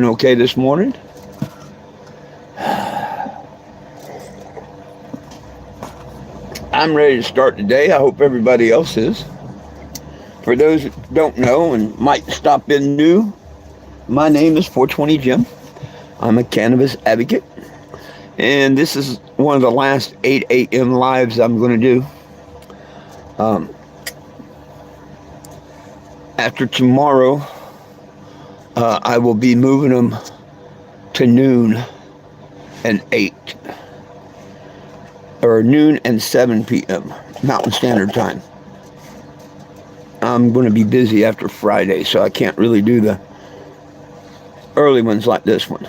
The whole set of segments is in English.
Okay this morning. I'm ready to start today. I hope everybody else is. For those that don't know and might stop in new, my name is 420 Jim. I'm a cannabis advocate. And this is one of the last 8 a.m. lives I'm going to do. After tomorrow, I will be moving them to noon and 8. Or noon and 7 p.m. Mountain Standard Time. I'm going to be busy after Friday, so I can't really do the early ones like this one.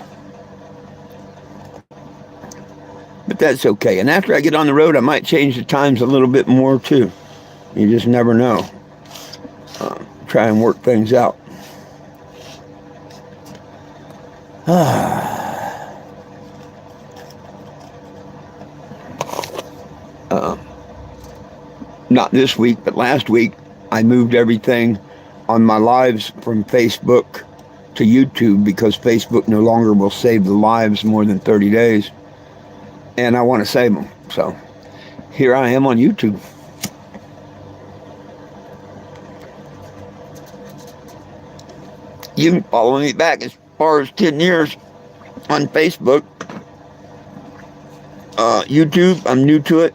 But that's okay. And after I get on the road, I might change the times a little bit more too. You just never know. Try and work things out. Not this week, but last week, I moved everything on my lives from Facebook to YouTube because Facebook no longer will save the lives more than 30 days. And I want to save them. So here I am on YouTube. You can follow me back as far as 10 years on Facebook. YouTube, I'm new to it.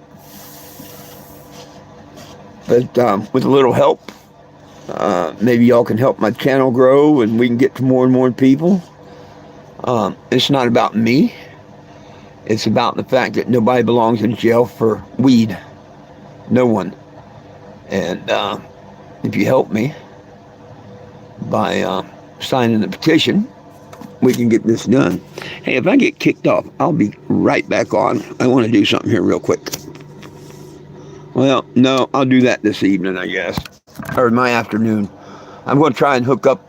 But with a little help, maybe y'all can help my channel grow and we can get to more and more people. It's not about me. It's about the fact that nobody belongs in jail for weed. No one. And if you help me by signing the petition, we can get this done. Hey, if I get kicked off, I'll be right back on. I want to do something here real quick. Well, no, I'll do that this evening, I guess. Or my afternoon. I'm going to try and hook up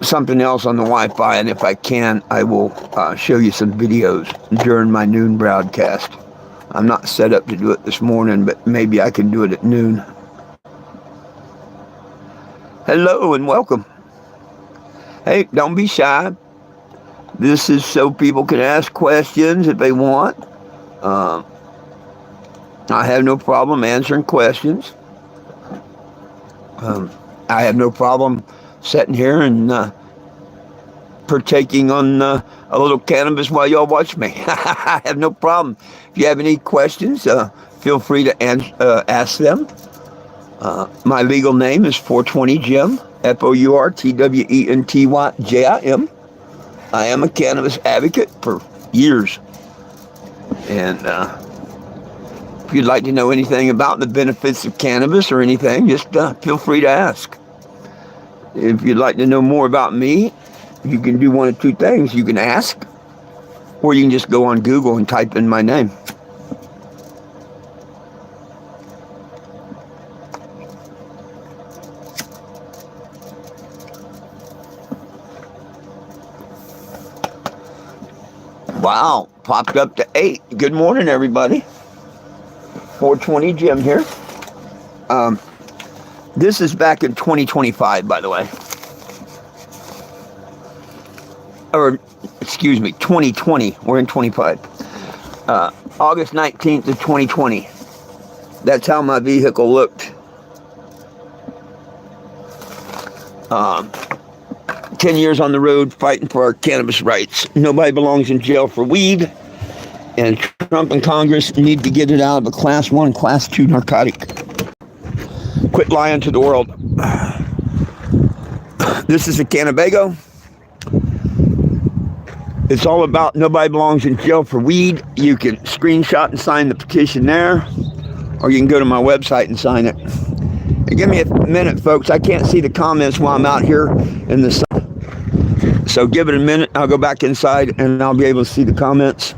something else on the Wi-Fi, and if I can, I will show you some videos during my noon broadcast. I'm not set up to do it this morning, but maybe I can do it at noon. Hello and welcome. Hey, don't be shy. This is so people can ask questions if they want. I have no problem answering questions. I have no problem sitting here and partaking on a little cannabis while y'all watch me. I have no problem. If you have any questions, feel free to ask them. My legal name is 420 Jim, FOURTWENTYJIM. I am a cannabis advocate for years. And if you'd like to know anything about the benefits of cannabis or anything, just feel free to ask. If you'd like to know more about me, you can do one of two things. You can ask, or you can just go on Google and type in my name. Wow, popped up to 8. Good morning, everybody. 420 Jim here. This is back in 2025, by the way. Or, excuse me, 2020. We're in 25. August 19th of 2020. That's how my vehicle looked. 10 years on the road fighting for our cannabis rights. Nobody belongs in jail for weed. And Trump and Congress need to get it out of a Class 1, Class 2 narcotic. Quit lying to the world. This is a Canobago. It's all about nobody belongs in jail for weed. You can screenshot and sign the petition there. Or you can go to my website and sign it. And give me a minute, folks. I can't see the comments while I'm out here in the sun. So give it a minute. I'll go back inside and I'll be able to see the comments.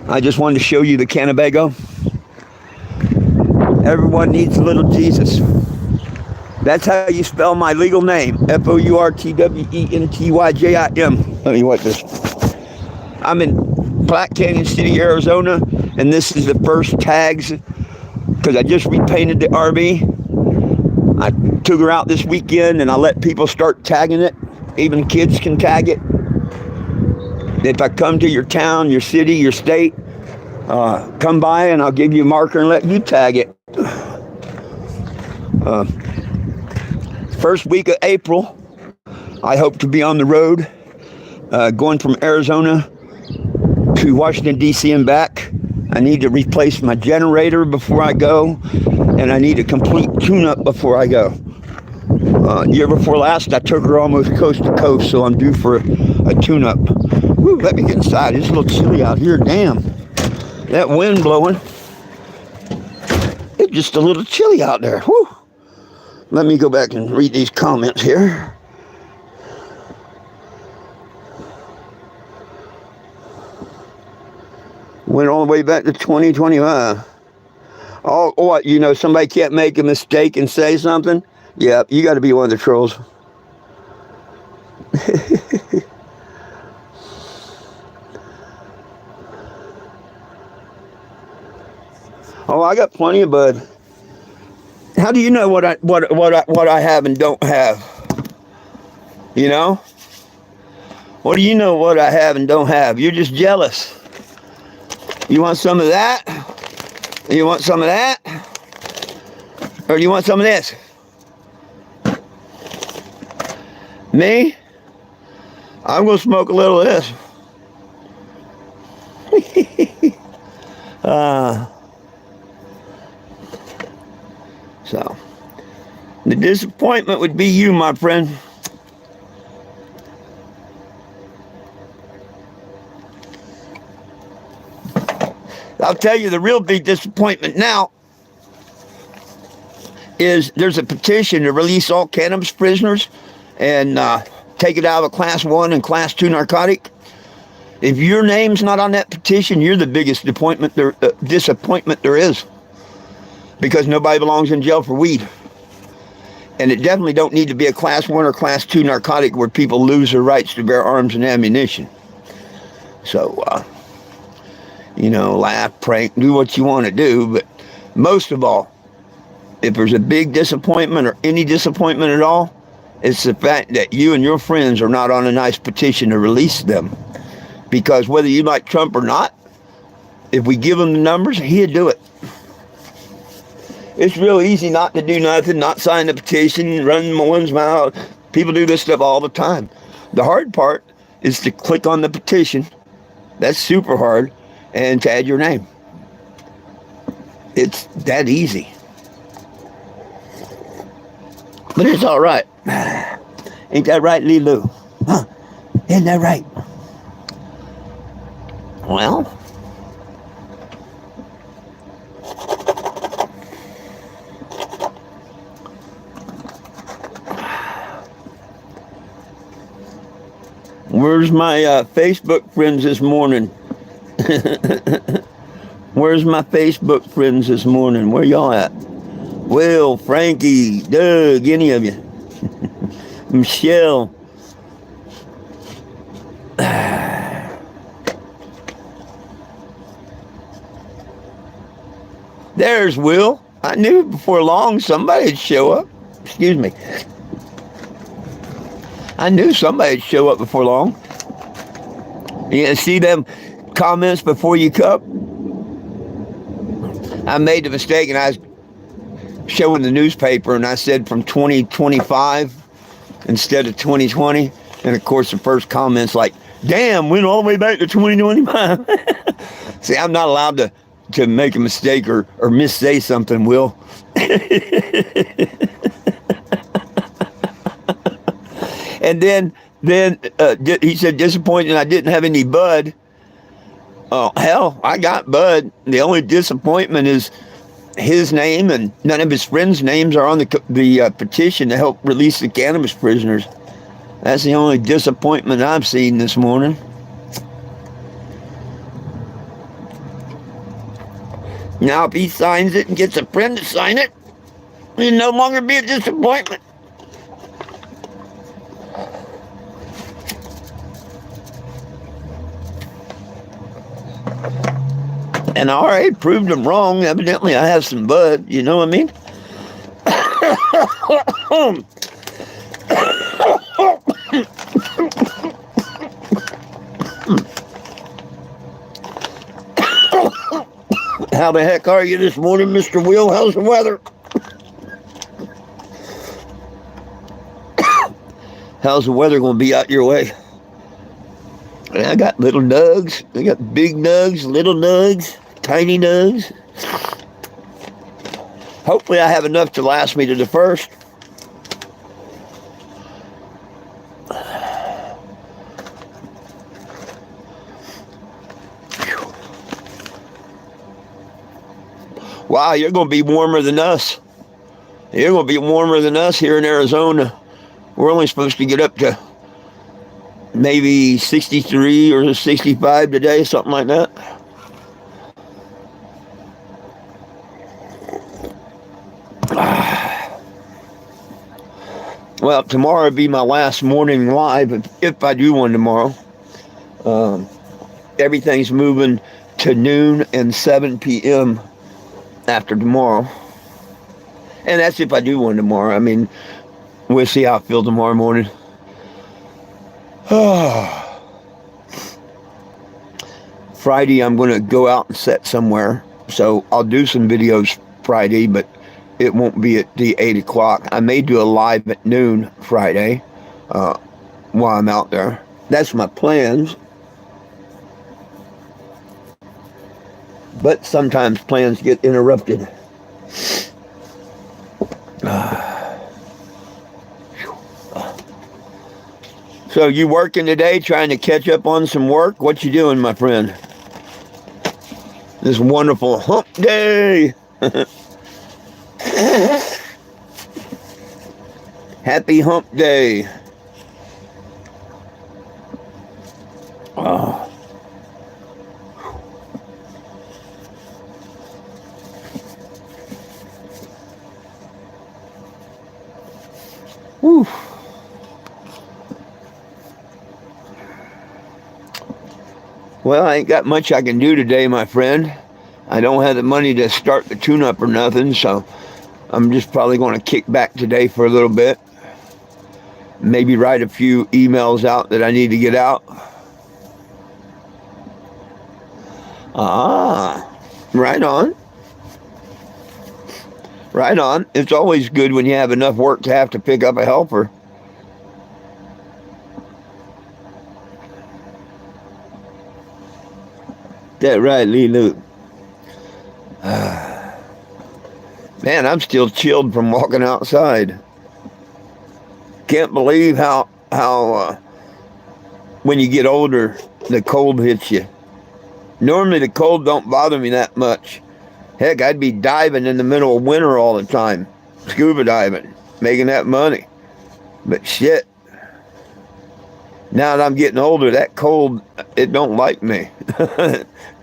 I just wanted to show you the Canobago. Everyone needs a little Jesus. That's how you spell my legal name. FOURTWENTYJIM. Let me wipe this. I'm in Platte Canyon City, Arizona, and this is the first tags because I just repainted the RV. I took her out this weekend, and I let people start tagging it. Even kids can tag it. If I come to your town, your city, your state, come by and I'll give you a marker and let you tag it. First week of April, I hope to be on the road, going from Arizona to Washington, D.C. and back. I need to replace my generator before I go, and I need a complete tune-up before I go. Year before last, I took her almost coast to coast, so I'm due for a tune-up. Woo, let me get inside. It's a little chilly out here. Damn. That wind blowing. It's just a little chilly out there. Woo. Let me go back and read these comments here. Went all the way back to 2025. Oh, what, you know, somebody can't make a mistake and say something? Yeah, you got to be one of the trolls. Oh, I got plenty of bud. How do you know what I have and don't have? You know? What do you know what I have and don't have? You're just jealous. You want some of that? You want some of that? Or do you want some of this? Me? I'm going to smoke a little of this. So, the disappointment would be you, my friend. I'll tell you the real big disappointment now is there's a petition to release all cannabis prisoners and take it out of a class 1 and class 2 narcotic. If your name's not on that petition, you're the biggest disappointment there is, because nobody belongs in jail for weed. And it definitely don't need to be a class 1 or class 2 narcotic where people lose their rights to bear arms and ammunition. So, you know, laugh, prank, do what you want to do, but most of all, if there's a big disappointment or any disappointment at all, it's the fact that you and your friends are not on a nice petition to release them. Because whether you like Trump or not, if we give him the numbers, he'll do it. It's real easy not to do nothing, not sign the petition, run one's mouth. People do this stuff all the time. The hard part is to click on the petition. That's super hard. And to add your name. It's that easy. But it's all right. Ain't that right, Lilu? Huh? Isn't that right? Well, where's my Facebook friends this morning? Where's my Facebook friends this morning? Where y'all at? Will, Frankie, Doug, any of you? Michelle. There's Will. I knew before long somebody'd show up. Excuse me. I knew somebody'd show up before long. You see them comments before you cup? I made the mistake and I was showing the newspaper and I said from 2025 instead of 2020. And of course the first comment's like, damn, went all the way back to 2025. See, I'm not allowed to make a mistake or missay something, Will. And then he said, disappointed I didn't have any bud. Oh, hell, I got bud. The only disappointment is his name and none of his friends' names are on the petition to help release the cannabis prisoners. That's the only disappointment I've seen this morning. Now, if he signs it and gets a friend to sign it, it'll no longer be a disappointment. And I already proved them wrong. Evidently, I have some bud. You know what I mean? How the heck are you this morning, Mr. Will? How's the weather? How's the weather going to be out your way? I got little nugs. I got big nugs, little nugs, tiny nugs. Hopefully I have enough to last me to the first. Wow, you're going to be warmer than us. You're going to be warmer than us here in Arizona. We're only supposed to get up to maybe 63 or 65 today, something like that. Well, tomorrow will be my last morning live, if I do one tomorrow. Everything's moving to noon and 7 p.m. after tomorrow. And that's if I do one tomorrow. I mean, we'll see how I feel tomorrow morning. Friday, I'm going to go out and set somewhere. So I'll do some videos Friday, but it won't be at the 8 o'clock. I may do a live at noon Friday while I'm out there. That's my plans. But sometimes plans get interrupted. So you working today, trying to catch up on some work? What you doing, my friend? This wonderful hump day. Happy hump day. Oh. Whew. Well, I ain't got much I can do today, my friend. I don't have the money to start the tune-up or nothing, so I'm just probably going to kick back today for a little bit. Maybe write a few emails out that I need to get out. Right on. Right on. It's always good when you have enough work to have to pick up a helper. That right, Lee Luke. Man, I'm still chilled from walking outside. Can't believe how when you get older, the cold hits you. Normally the cold don't bother me that much. Heck, I'd be diving in the middle of winter all the time. Scuba diving, making that money. But shit, now that I'm getting older, that cold, it don't like me.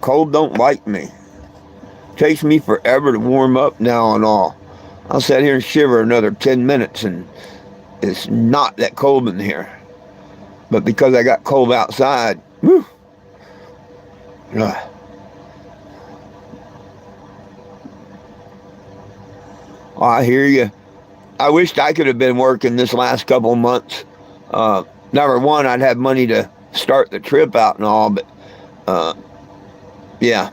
Cold don't like me. Takes me forever to warm up now and all. I'll sit here and shiver another 10 minutes and it's not that cold in here. But because I got cold outside, whew. I hear you. I wished I could have been working this last couple of months. Number one, I'd have money to start the trip out and all, but yeah.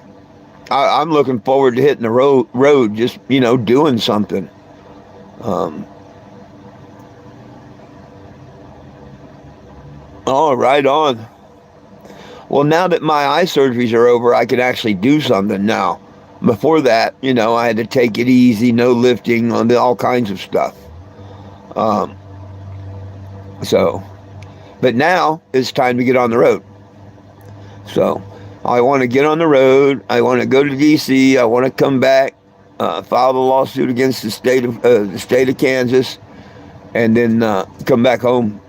I'm looking forward to hitting the road, just, doing something. Oh, right on. Well, now that my eye surgeries are over, I can actually do something now. Before that, I had to take it easy, no lifting, all kinds of stuff. But now it's time to get on the road. So I want to get on the road. I want to go to D.C. I want to come back, file the lawsuit against the state of Kansas, and then come back home,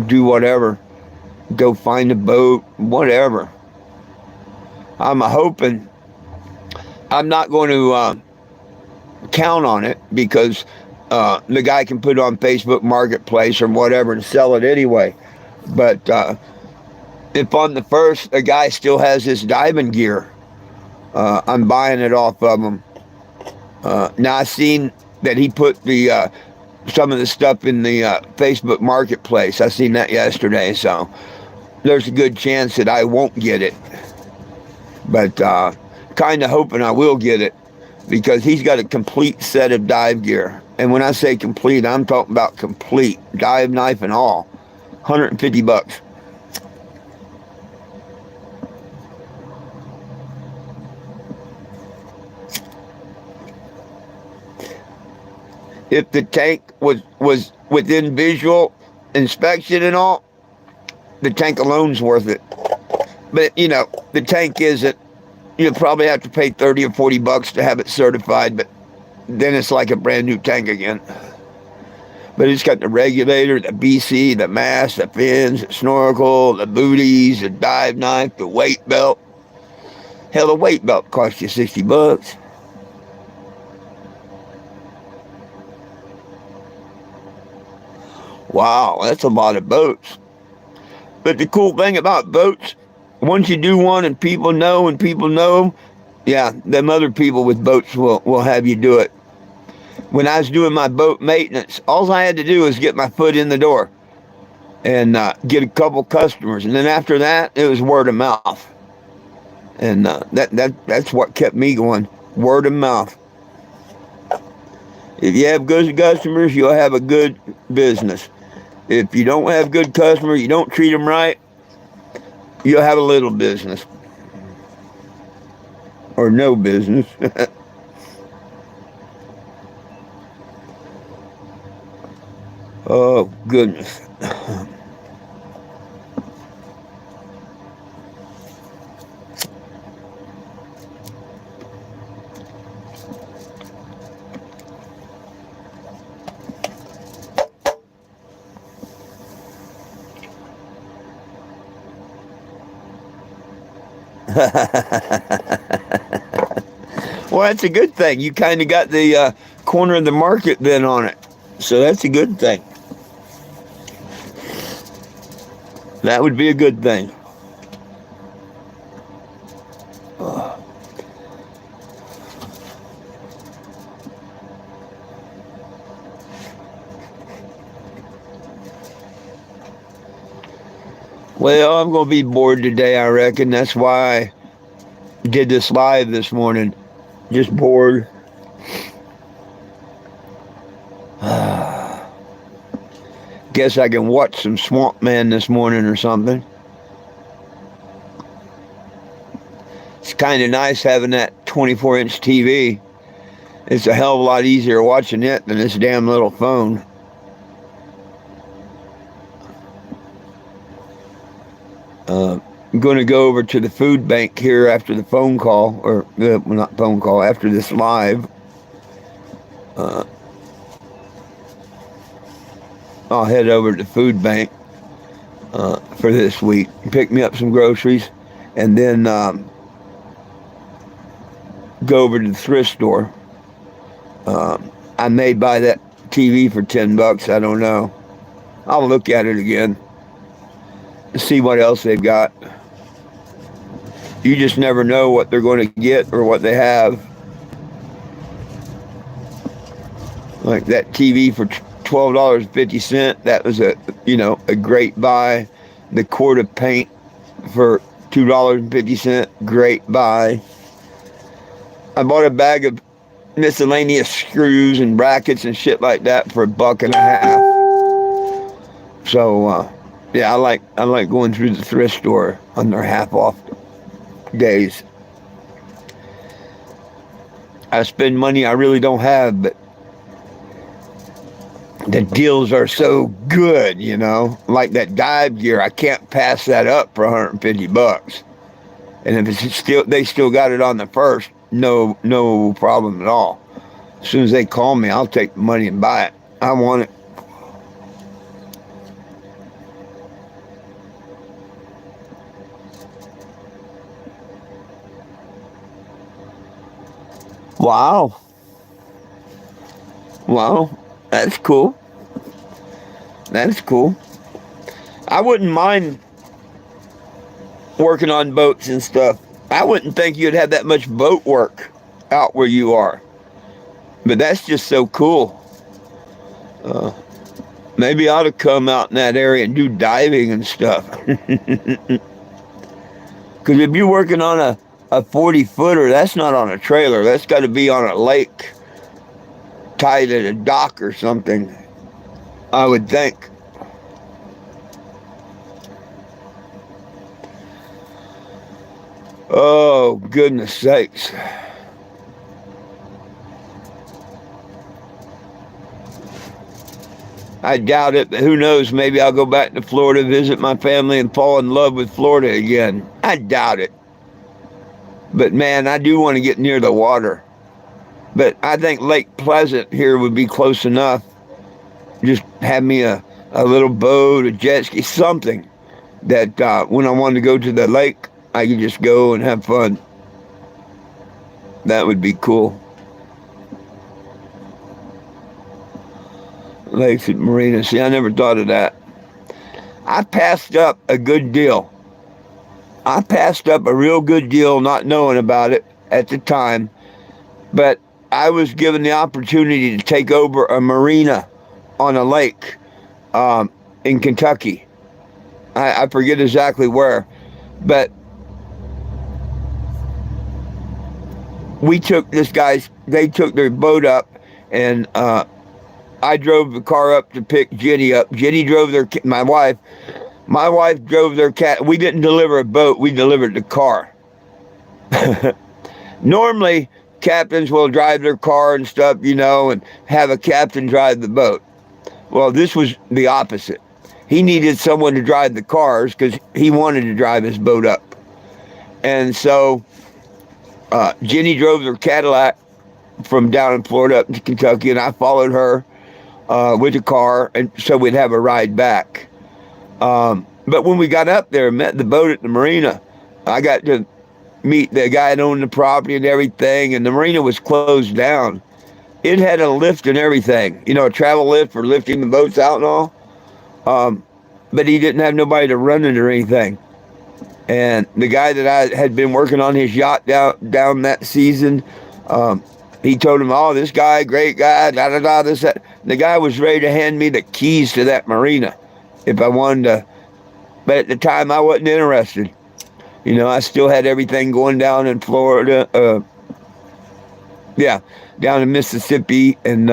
do whatever, go find a boat, whatever. I'm hoping. I'm not going to count on it because the guy can put it on Facebook Marketplace or whatever and sell it anyway. But if on the first a guy still has his diving gear, I'm buying it off of him. Now I've seen that he put the some of the stuff in the Facebook Marketplace. I seen that yesterday, so there's a good chance that I won't get it. But kind of hoping I will get it, because he's got a complete set of dive gear. And when I say complete, I'm talking about complete, dive knife and all. $150. If the tank was within visual inspection and all, the tank alone's worth it. But, you know, the tank isn't. You'll probably have to pay $30 or $40 to have it certified, but then it's like a brand new tank again. But it's got the regulator, the BC, the mast, the fins, the snorkel, the booties, the dive knife, the weight belt. Hell, the weight belt costs you $60. Wow, that's a lot of boats. But the cool thing about boats, once you do one and people know, yeah, them other people with boats will have you do it. When I was doing my boat maintenance, all I had to do was get my foot in the door and get a couple customers. And then after that, it was word of mouth. And that's what kept me going, word of mouth. If you have good customers, you'll have a good business. If you don't have good customers, you don't treat them right, you'll have a little business. Or no business. Oh, goodness. Well, that's a good thing. You kind of got the corner of the market then on it. So that's a good thing. That would be a good thing. Well, I'm going to be bored today, I reckon. That's why I did this live this morning. Just bored. Guess I can watch some Swamp Man this morning or something. It's kind of nice having that 24-inch TV. It's a hell of a lot easier watching it than this damn little phone. I'm going to go over to the food bank here after the phone call, or well, not phone call, after this live. I'll head over to the food bank for this week, pick me up some groceries, and then go over to the thrift store. I may buy that TV for $10. I don't know. I'll look at it again, see what else they've got. You just never know what they're going to get or what they have. Like that TV for $12.50. That was a great buy. The quart of paint for $2.50. Great buy. I bought a bag of miscellaneous screws and brackets and shit like that for $1.50. So yeah, I like going through the thrift store on their half off days. I spend money I really don't have, but the deals are so good, like that dive gear. I can't pass that up for $150. And if they still got it on the first, no problem at all. As soon as they call me, I'll take the money and buy it. I want it. Wow. That's cool. That's cool. I wouldn't mind working on boats and stuff. I wouldn't think you'd have that much boat work out where you are. But that's just so cool. Maybe I ought to come out in that area and do diving and stuff. Because if you're working on a 40-footer, that's not on a trailer. That's got to be on a lake, tied at a dock or something, I would think. Oh, goodness sakes. I doubt it, but who knows? Maybe I'll go back to Florida, visit my family, and fall in love with Florida again. I doubt it. But man, I do want to get near the water. But I think Lake Pleasant here would be close enough. Just have me a little boat, a jet ski, something that when I wanted to go to the lake, I could just go and have fun. That would be cool. Lakes and marinas. See, I never thought of that. I passed up a good deal. I passed up a real good deal not knowing about it at the time. But I was given the opportunity to take over a marina on a lake in Kentucky. I forget exactly where. But we took they took their boat up, and I drove the car up to pick Jenny up. Jenny drove my wife. My wife drove their cat. We didn't deliver a boat. We delivered the car. Normally, captains will drive their car and stuff, and have a captain drive the boat. Well, this was the opposite. He needed someone to drive the cars because he wanted to drive his boat up. And so Jenny drove their Cadillac from down in Florida up to Kentucky, and I followed her with the car, and so we'd have a ride back. But when we got up there and met the boat at the marina, I got to meet the guy that owned the property and everything, and the marina was closed down. It had a lift and everything, a travel lift for lifting the boats out and all. But he didn't have nobody to run it or anything. And the guy that I had been working on his yacht down that season, he told him, "Oh, this guy, great guy, da-da-da, this, that." The guy was ready to hand me the keys to that marina if I wanted to. But at the time, I wasn't interested. I still had everything going down in Florida. Down in Mississippi. And,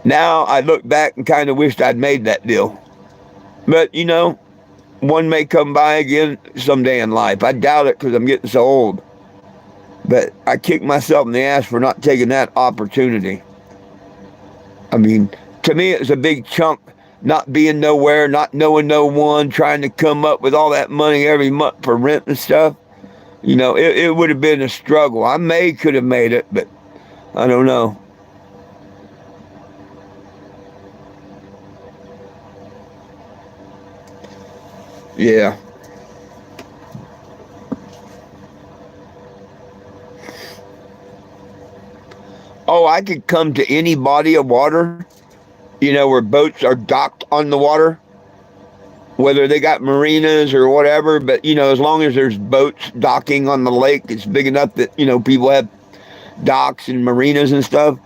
now I look back and kind of wished I'd made that deal. But, one may come by again someday in life. I doubt it because I'm getting so old. But I kicked myself in the ass for not taking that opportunity. I mean, to me, it's a big chunk, not being nowhere, not knowing no one, trying to come up with all that money every month for rent and stuff. It would have been a struggle. I could have made it, but I don't know. Yeah. Oh, I could come to any body of water, where boats are docked on the water, whether they got marinas or whatever. But, as long as there's boats docking on the lake, it's big enough that, people have docks and marinas and stuff.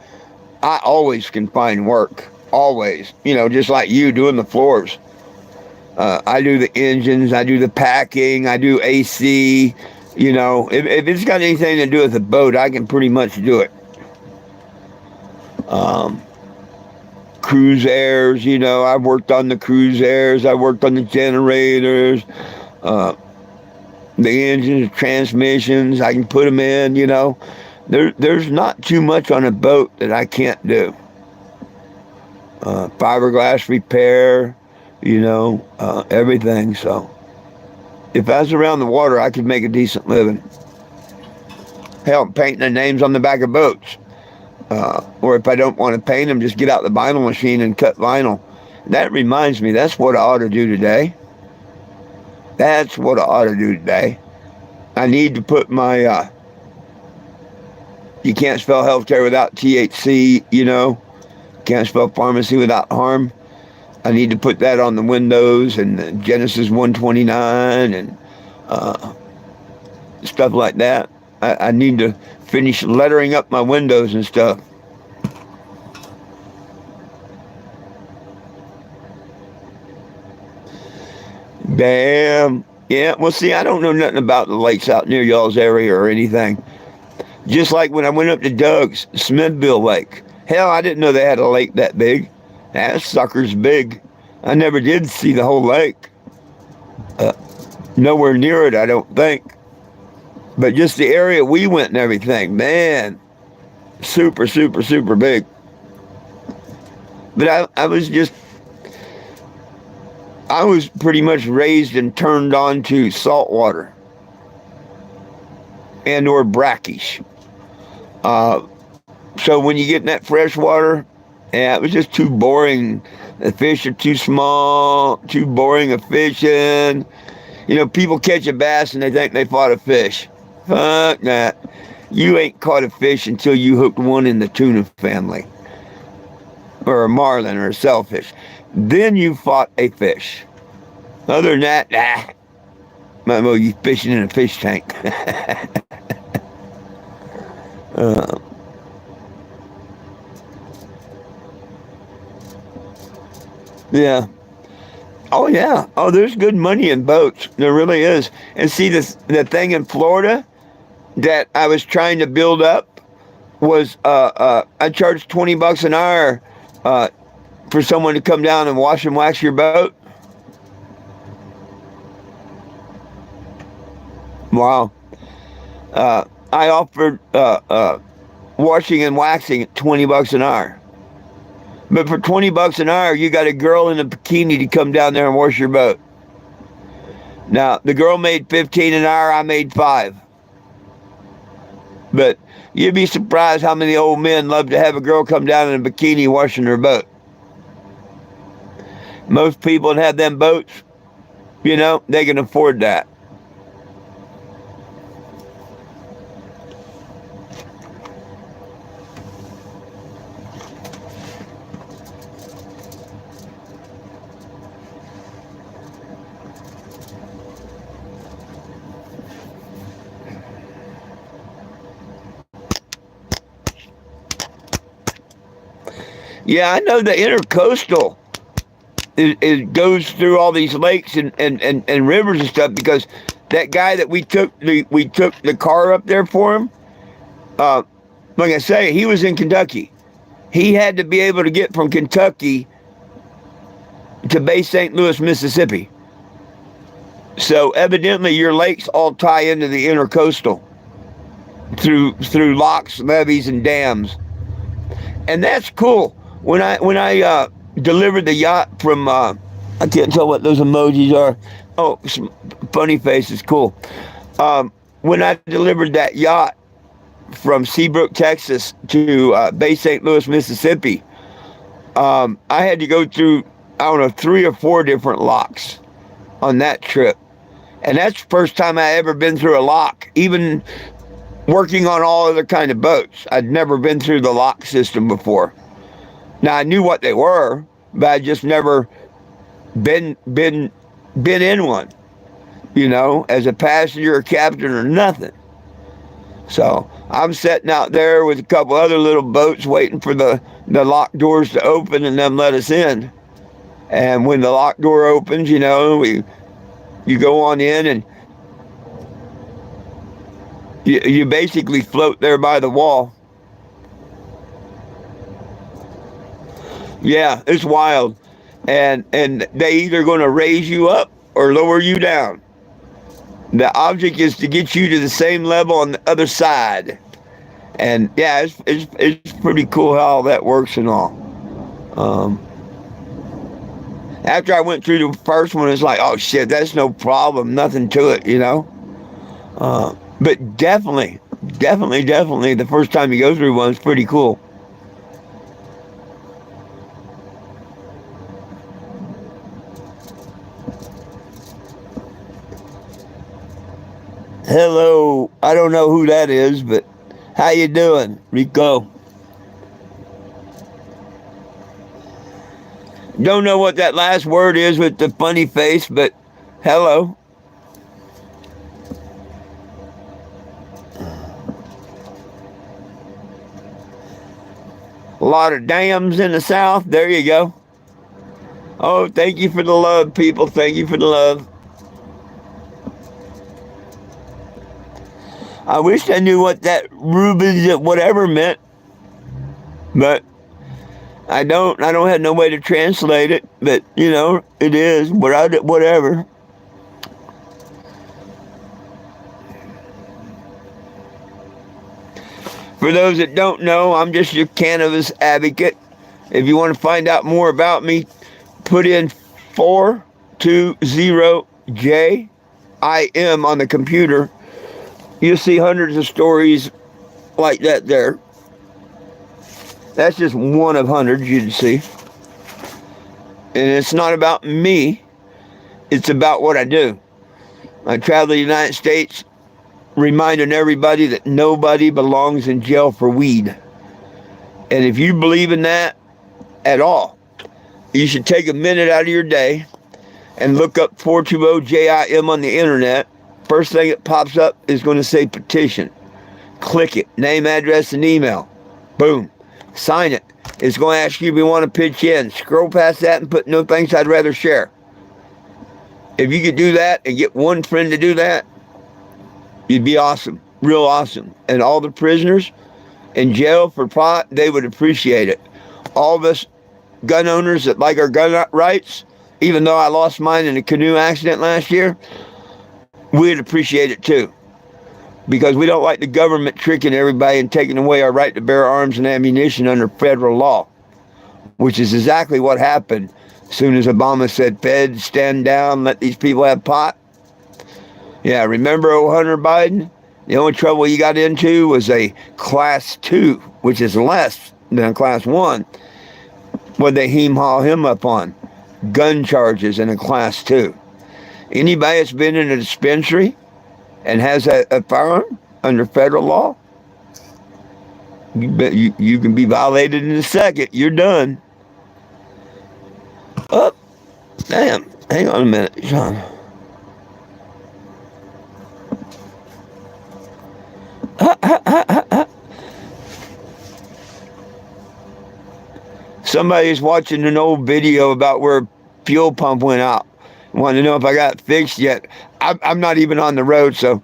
I always can find work. Always. Just like you doing the floors. I do the engines. I do the packing. I do AC. If it's got anything to do with the boat, I can pretty much do it. Cruise airs, I've worked on the cruise airs, I worked on the generators, the engines, transmissions, I can put them in, There's not too much on a boat that I can't do. Fiberglass repair, everything. So if I was around the water, I could make a decent living. Hell, painting the names on the back of boats. Or if I don't want to paint them, just get out the vinyl machine and cut vinyl. That reminds me, that's what I ought to do today. That's what I ought to do today. I need to put my, you can't spell healthcare without THC, Can't spell pharmacy without harm. I need to put that on the windows and Genesis 1:29 and stuff like that. I need to finish lettering up my windows and stuff. Damn. Yeah, well, see, I don't know nothing about the lakes out near y'all's area or anything. Just like when I went up to Doug's, Smithville Lake. Hell, I didn't know they had a lake that big. That sucker's big. I never did see the whole lake. Uh, Nowhere near it, I don't think. But just the area we went and everything, man, super, super, super big. But I was pretty much raised and turned on to saltwater and or brackish. So when you get in that fresh water, yeah, it was just too boring. The fish are too small, too boring of fishing. You know, people catch a bass and they think they fought a fish. Fuck that. You ain't caught a fish until you hooked one in the tuna family. Or a marlin or a sailfish. Then you fought a fish. Other than that, might as well you fishing in a fish tank. uh, yeah. Oh yeah. Oh, there's good money in boats. There really is. And see, the thing in Florida that I was trying to build up was I charged $20 an hour for someone to come down and wash and wax your boat. Wow. I offered washing and waxing at $20 an hour. But for $20 an hour, you got a girl in a bikini to come down there and wash your boat. Now, the girl made 15 an hour, I made 5. But you'd be surprised how many old men love to have a girl come down in a bikini washing their boat. Most people that have them boats, you know, they can afford that. Yeah, I know the intercoastal it goes through all these lakes and rivers and stuff because that guy that we took the car up there for him, like I say, he was in Kentucky. He had to be able to get from Kentucky to Bay St. Louis, Mississippi. So evidently your lakes all tie into the intercoastal through locks, levees, and dams. And that's cool. When I delivered the yacht from I can't tell what those emojis are. Oh, some funny faces, cool. When I delivered that yacht from Seabrook, Texas to Bay St. Louis, Mississippi, I had to go through, I don't know, 3 or 4 different locks on that trip. And that's the first time I ever been through a lock, even working on all other kind of boats. I'd never been through the lock system before. Now I knew what they were, but I just never been in one, you know, as a passenger or captain or nothing. So I'm sitting out there with a couple other little boats waiting for the lock doors to open and them let us in. And when the lock door opens, you know, you go on in and you basically float there by the wall. Yeah, it's wild. And they either going to raise you up or lower you down. The object is to get you to the same level on the other side. And yeah, it's pretty cool how all that works and all. After I went through the first one, it's like, oh shit, that's no problem, nothing to it, you know. But definitely, the first time you go through one is pretty cool. Hello, I don't know who that is, but how you doing, Rico? Don't know what that last word is with the funny face, but hello. A lot of dams in the south. There you go. Oh, thank you for the love, people. Thank you for the love. I wish I knew what that Rubens whatever meant, but I don't have no way to translate it, but you know, it is whatever. For those that don't know, I'm just your cannabis advocate. If you want to find out more about me, put in 420JIM on the computer. You'll see hundreds of stories like that there. That's just one of hundreds you'd see. And it's not about me. It's about what I do. I travel the United States reminding everybody that nobody belongs in jail for weed. And if you believe in that at all, you should take a minute out of your day and look up 420JIM on the internet. First thing that pops up is going to say petition. Click it. Name, address, and email. Boom. Sign it. It's going to ask you if you want to pitch in. Scroll past that and put no thanks, I'd rather share. If you could do that and get one friend to do that, you'd be awesome. Real awesome. And all the prisoners in jail for pot, they would appreciate it. All of us gun owners that like our gun rights, even though I lost mine in a canoe accident last year, we'd appreciate it too. Because we don't like the government tricking everybody and taking away our right to bear arms and ammunition under federal law, which is exactly what happened as soon as Obama said, Feds, stand down, let these people have pot. Yeah, remember Hunter Biden? The only trouble he got into was a class 2, which is less than a class 1. What they haul him up on? Gun charges in a class 2. Anybody that's been in a dispensary and has a firearm under federal law, you can be violated in a second. You're done. Oh, damn. Hang on a minute, Sean. Somebody's watching an old video about where a fuel pump went out. Want to know if I got it fixed yet. I'm not even on the road, so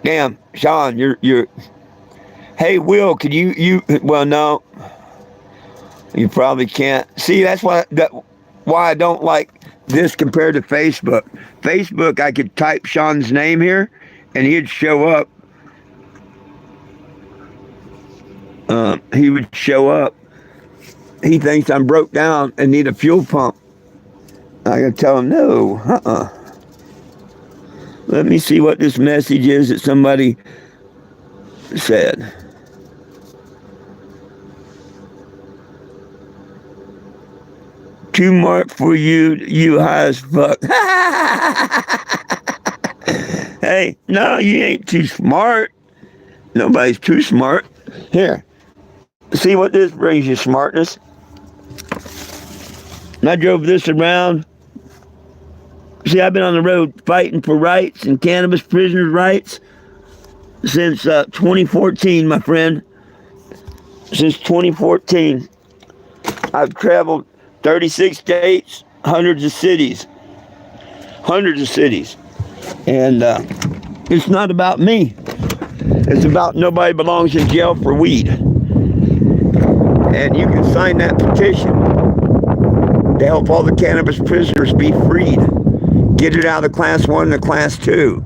damn, Sean, you're hey, Will, could you well, no, you probably can't. See, that's why I don't like this compared to Facebook. Facebook, I could type Sean's name here and he'd show up. He would show up. He thinks I'm broke down and need a fuel pump. I gotta tell him, no, Let me see what this message is that somebody said. Too smart for you, you high as fuck. Hey, no, you ain't too smart. Nobody's too smart. Here, see what this brings you, smartness. And I drove this around. See, I've been on the road fighting for rights and cannabis prisoners' rights since 2014, my friend. Since 2014. I've traveled 36 states, hundreds of cities. And it's not about me. It's about nobody belongs in jail for weed. And you can sign that petition to help all the cannabis prisoners be freed. Get it out of class 1 to class 2.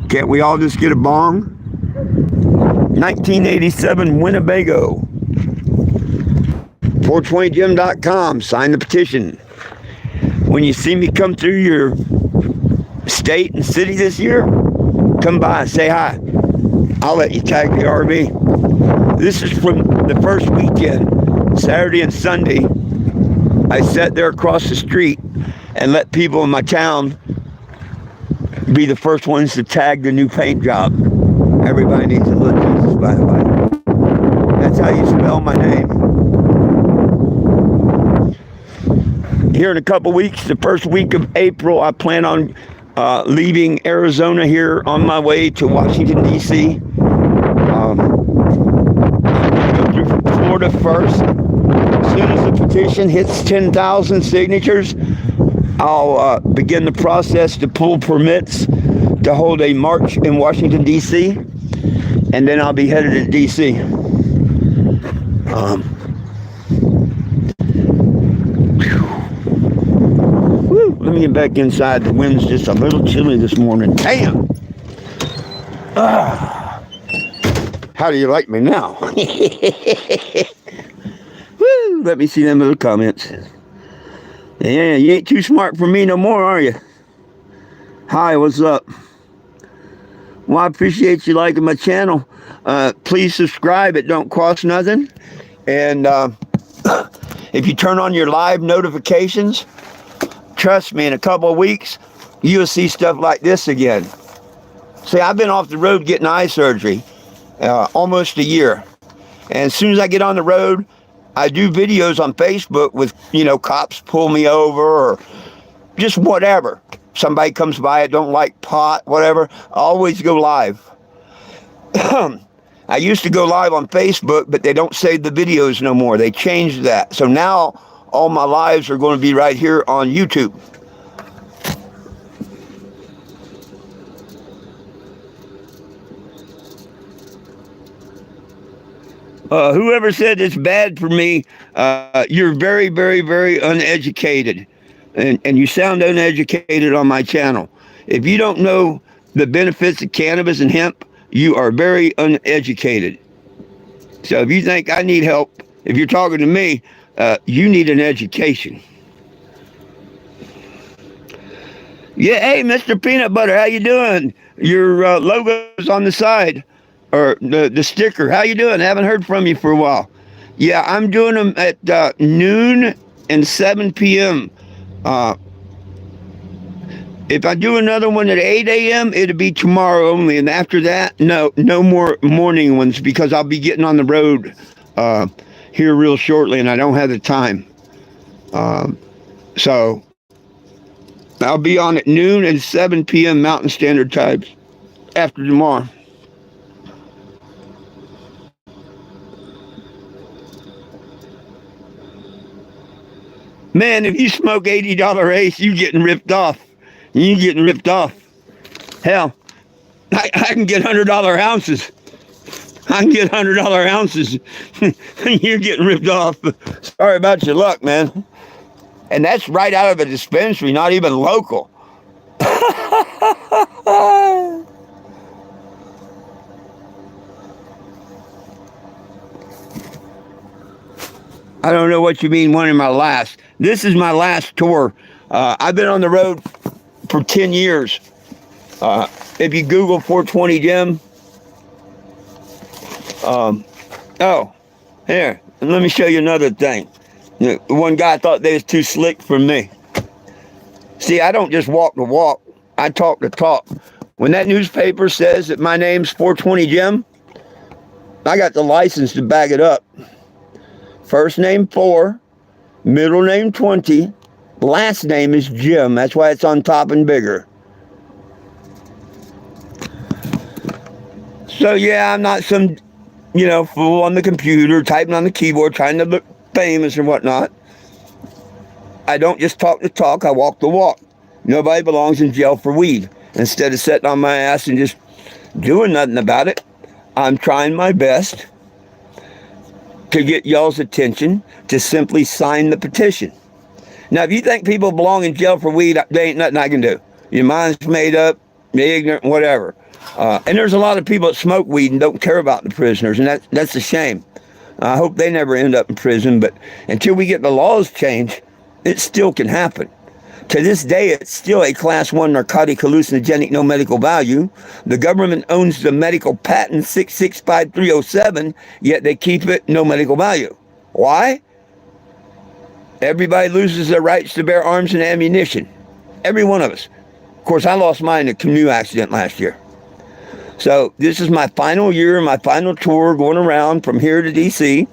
Can't we all just get a bong? 1987 Winnebago. 420jim.com. Sign the petition. When you see me come through your state and city this year, come by, say hi. I'll let you tag the RV. This is from the first weekend, Saturday and Sunday. I sat there across the street and let people in my town be the first ones to tag the new paint job. Everybody needs a little Jesus, by the way. That's how you spell my name. Here in a couple weeks, the first week of April, I plan on leaving Arizona here on my way to Washington, D.C. I'm going to go through Florida first. As soon as the petition hits 10,000 signatures, I'll begin the process to pull permits to hold a march in Washington, D.C. and then I'll be headed to D.C. Let me get back inside. The wind's just a little chilly this morning. Damn! How do you like me now? Woo! Let me see them little comments. Yeah, you ain't too smart for me no more, are you? Hi, what's up? Well, I appreciate you liking my channel. Please subscribe. It don't cost nothing. And if you turn on your live notifications, trust me, in a couple of weeks, you'll see stuff like this again. See, I've been off the road getting eye surgery almost a year. And as soon as I get on the road, I do videos on Facebook with, cops pull me over or just whatever. Somebody comes by, I don't like pot, whatever. I always go live. I used to go live on Facebook, but they don't save the videos no more. They changed that. So now all my lives are going to be right here on YouTube. Whoever said it's bad for me, you're very, very, very uneducated. And you sound uneducated on my channel. If you don't know the benefits of cannabis and hemp, you are very uneducated. So if you think I need help, if you're talking to me, you need an education. Yeah, hey, Mr. Peanut Butter, how you doing? Your logo's on the side, or the sticker. How you doing? I haven't heard from you for a while. Yeah, I'm doing them at noon and 7 p.m. If I do another one at 8 a.m., it'll be tomorrow only. And after that, no more morning ones, because I'll be getting on the road here real shortly, and I don't have the time. So I'll be on at noon and 7 p.m. Mountain Standard Time after tomorrow. Man, if you smoke $80 Ace, you getting ripped off. You getting ripped off. Hell, I can get $100 ounces. I can get $100 ounces. You're getting ripped off. Sorry about your luck, man. And that's right out of a dispensary, not even local. I don't know what you mean, one of my last. This is my last tour. I've been on the road for 10 years. If you Google 420 Jim, oh, here, let me show you another thing. One guy thought they was too slick for me. See, I don't just walk the walk, I talk the talk. When that newspaper says that my name's 420 Jim, I got the license to back it up. First name 4, middle name 20, last name is Jim. That's why it's on top and bigger. So yeah, I'm not some, fool on the computer, typing on the keyboard, trying to look famous or whatnot. I don't just talk the talk, I walk the walk. Nobody belongs in jail for weed. Instead of sitting on my ass and just doing nothing about it, I'm trying my best to get y'all's attention to simply sign the petition. Now, if you think people belong in jail for weed, there ain't nothing I can do. Your mind's made up, you're ignorant, whatever. And there's a lot of people that smoke weed and don't care about the prisoners, and that's a shame. I hope they never end up in prison, but until we get the laws changed, it still can happen. To this day, it's still a Class 1 narcotic hallucinogenic, no medical value. The government owns the medical patent 665307, yet they keep it no medical value. Why? Everybody loses their rights to bear arms and ammunition. Every one of us. Of course, I lost mine in a canoe accident last year. So this is my final year, my final tour, going around from here to D.C.,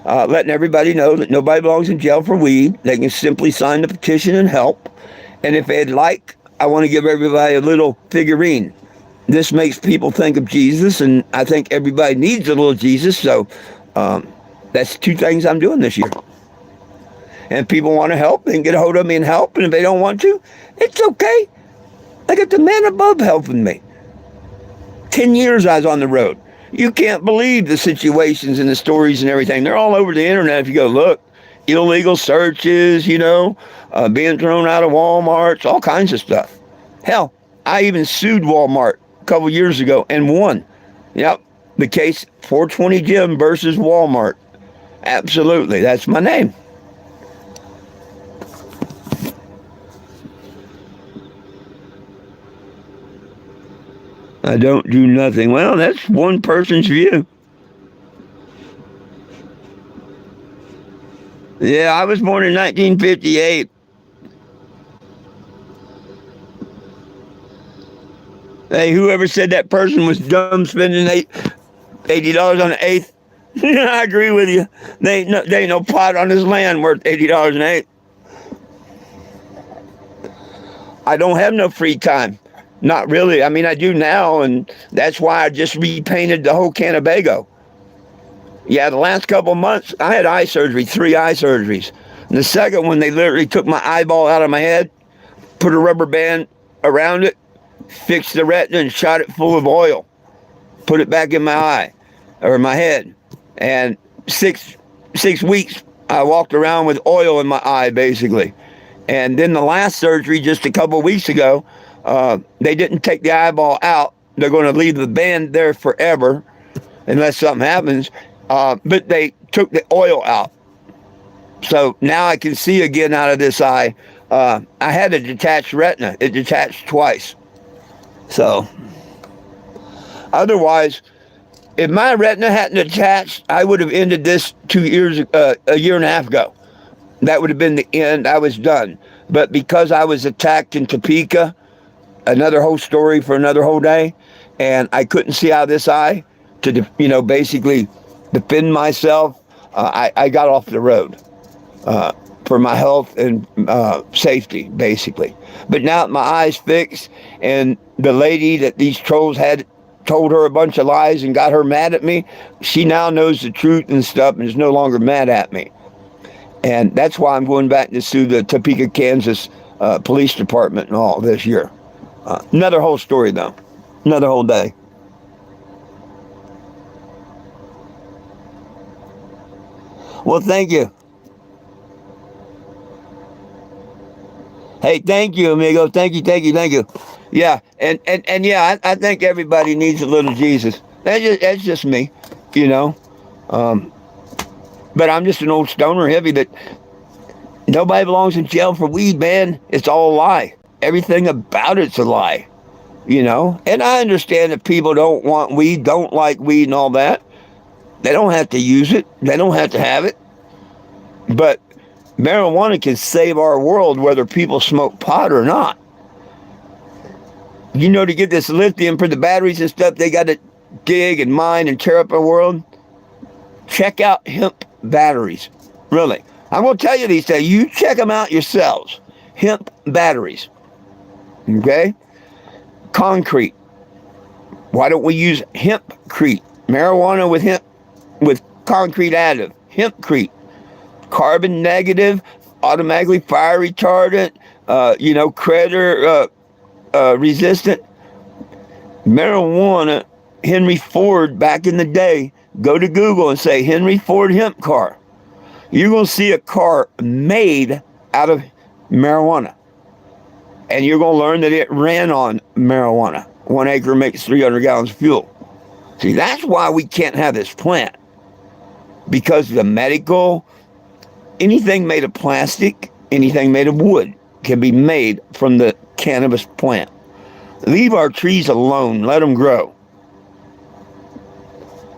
letting everybody know that nobody belongs in jail for weed. They can simply sign the petition and help. And if they'd like, I want to give everybody a little figurine. This makes people think of Jesus, and I think everybody needs a little Jesus. So that's 2 things I'm doing this year. And if people want to help, they can get a hold of me and help. And if they don't want to, it's okay. I got the man above helping me. 10 years I was on the road. You can't believe the situations and the stories and everything. They're all over the internet if you go look. Illegal searches, being thrown out of Walmarts, all kinds of stuff. Hell, I even sued Walmart a couple years ago and won. Yep, the case 420 Jim versus Walmart. Absolutely, that's my name. I don't do nothing. Well, that's one person's view. Yeah, I was born in 1958. Hey, whoever said that person was dumb spending $80 on an eighth, I agree with you. There ain't no pot on this land worth $80 an eighth. I don't have no free time. Not really. I mean, I do now, and that's why I just repainted the whole Canobago. Yeah, the last couple of months, I had eye surgery, 3 eye surgeries. And the second one, they literally took my eyeball out of my head, put a rubber band around it, fixed the retina, and shot it full of oil. Put it back in my eye, or my head. And 6 weeks, I walked around with oil in my eye, basically. And then the last surgery, just a couple of weeks ago, they didn't take the eyeball out. They're going to leave the band there forever, unless something happens. But they took the oil out. So now I can see again out of this eye. I had a detached retina. It detached twice. So, otherwise, if my retina hadn't attached, I would have ended this a year and a half ago. That would have been the end. I was done. But because I was attacked in Topeka, another whole story for another whole day, and I couldn't see out of this eye to, basically defend myself, I got off the road for my health and safety, basically. But now my eye's fixed, and the lady that these trolls had told her a bunch of lies and got her mad at me, she now knows the truth and stuff and is no longer mad at me. And that's why I'm going back to sue the Topeka, Kansas police department and all this year. Another whole story, though. Another whole day. Well, thank you. Hey, thank you, amigo. Thank you. Yeah, and yeah, I think everybody needs a little Jesus. That's just me, you know. But I'm just an old stoner hippie that nobody belongs in jail for weed, man. It's all a lie. Everything about it's a lie, And I understand that people don't want weed, don't like weed and all that. They don't have to use it. They don't have to have it. But marijuana can save our world whether people smoke pot or not. To get this lithium for the batteries and stuff, they got to dig and mine and tear up our world. Check out hemp batteries. Really. I'm going to tell you these things. You check them out yourselves. Hemp batteries. Okay? Concrete. Why don't we use hempcrete? Marijuana with hemp, with concrete additive. Hempcrete. Carbon negative, automatically fire retardant, creditor resistant. Marijuana, Henry Ford back in the day, go to Google and say Henry Ford hemp car. You're going to see a car made out of marijuana. And you're going to learn that it ran on marijuana. 1 acre makes 300 gallons of fuel. See, that's why we can't have this plant. Because the medical, anything made of plastic, anything made of wood can be made from the cannabis plant. Leave our trees alone. Let them grow.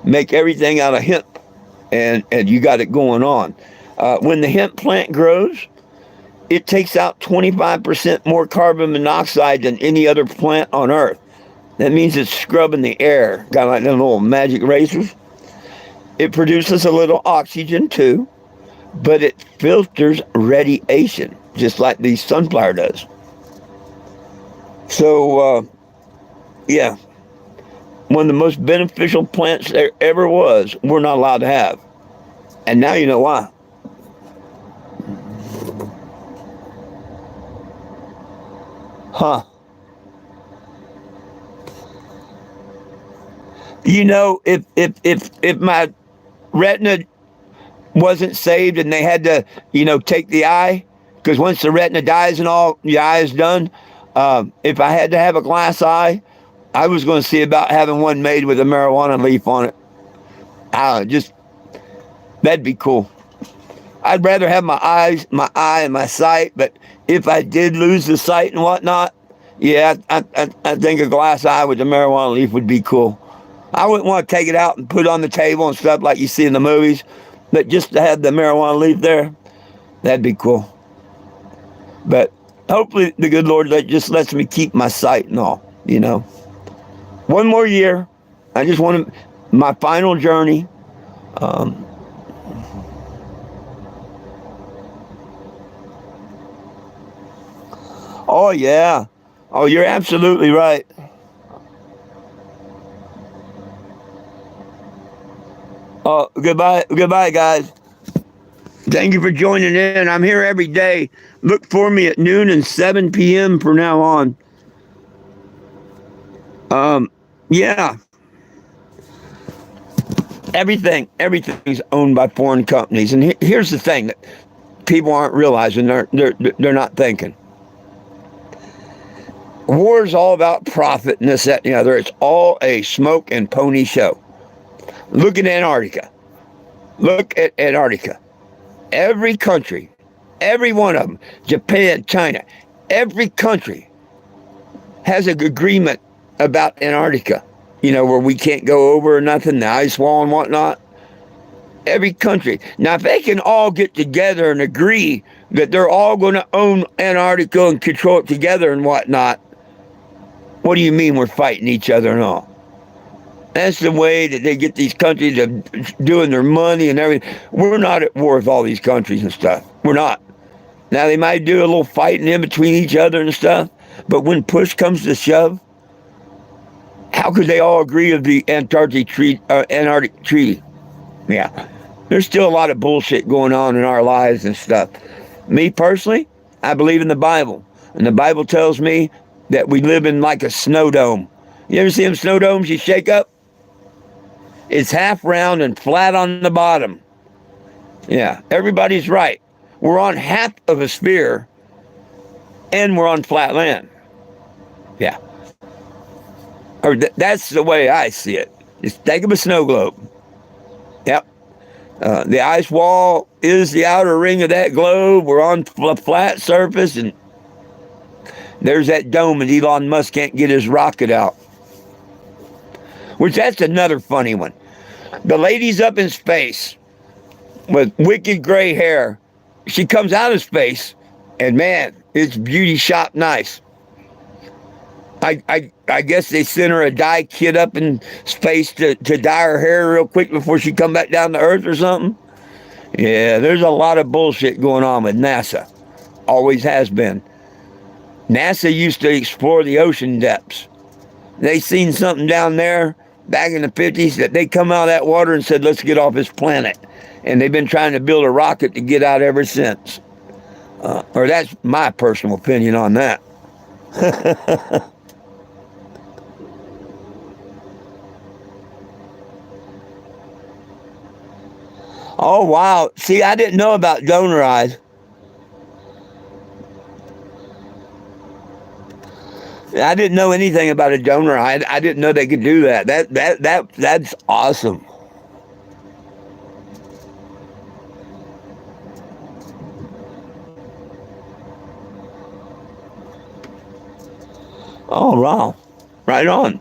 Make everything out of hemp. And you got it going on. When the hemp plant grows, it takes out 25% more carbon monoxide than any other plant on Earth. That means it's scrubbing the air. Got like them little magic razors. It produces a little oxygen too, but it filters radiation, just like the sunflower does. So, yeah, one of the most beneficial plants there ever was, we're not allowed to have. And now you know why. Huh. You know, if my retina wasn't saved and they had to, take the eye, because once the retina dies and all, the eye is done. If I had to have a glass eye, I was going to see about having one made with a marijuana leaf on it. Just that'd be cool. I'd rather have my eye and my sight, but if I did lose the sight and whatnot, yeah, I think a glass eye with a marijuana leaf would be cool. I wouldn't want to take it out and put it on the table and stuff like you see in the movies, but just to have the marijuana leaf there, that'd be cool. But hopefully the good Lord just lets me keep my sight and all, One more year. I just want my final journey. Oh, yeah. Oh, you're absolutely right. Oh, goodbye, guys. Thank you for joining in. I'm here every day. Look for me at noon and 7 p.m. from now on. Yeah. Everything's owned by foreign companies. And here's the thing that people aren't realizing, they're not thinking. War is all about profit and this, that, and the other. It's all a smoke and pony show. Look at Antarctica. Look at Antarctica. Every country, every one of them, Japan, China, every country has an agreement about Antarctica, where we can't go over or nothing, the ice wall and whatnot. Every country. Now, if they can all get together and agree that they're all going to own Antarctica and control it together and whatnot, what do you mean we're fighting each other and all? That's the way that they get these countries doing their money and everything. We're not at war with all these countries and stuff. We're not. Now, they might do a little fighting in between each other and stuff, but when push comes to shove, how could they all agree with the Antarctic Treaty? Yeah. There's still a lot of bullshit going on in our lives and stuff. Me personally, I believe in the Bible. And the Bible tells me that we live in like a snow dome. You ever see them snow domes you shake up? It's half round and flat on the bottom. Yeah, everybody's right. We're on half of a sphere and we're on flat land. Yeah. Or that's the way I see it. Just think of a snow globe. Yep. The ice wall is the outer ring of that globe. We're on a flat surface, and there's that dome, and Elon Musk can't get his rocket out. Which, that's another funny one. The lady's up in space with wicked gray hair. She comes out of space, and man, it's beauty shop nice. I guess they sent her a dye kit up in space to dye her hair real quick before she come back down to Earth or something. Yeah, there's a lot of bullshit going on with NASA. Always has been. NASA used to explore the ocean depths. They seen something down there back in the 50s that they come out of that water and said, let's get off this planet. And they've been trying to build a rocket to get out ever since. Or that's my personal opinion on that. Oh, wow. See, I didn't know about donor eyes. I didn't know anything about a donor eye. I didn't know they could do that. That's awesome. Oh, wow. Right on.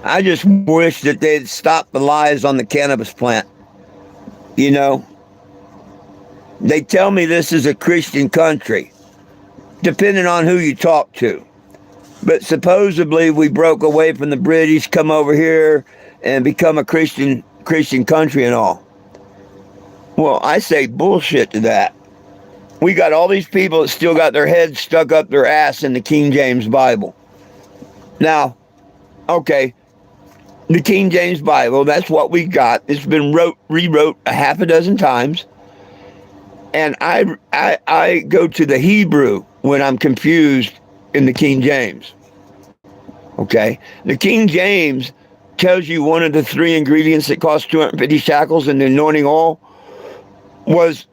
I just wish that they'd stop the lies on the cannabis plant. You know, they tell me this is a Christian country, depending on who you talk to. But supposedly we broke away from the British, come over here and become a Christian country and all. Well, I say bullshit to that. We got all these people that still got their heads stuck up their ass in the King James Bible. Now, okay, the King James Bible, that's what we got. It's been rewrote a half a dozen times. And I go to the Hebrew when I'm confused in the King James. Okay? The King James tells you one of the three ingredients that cost 250 shekels in the anointing oil was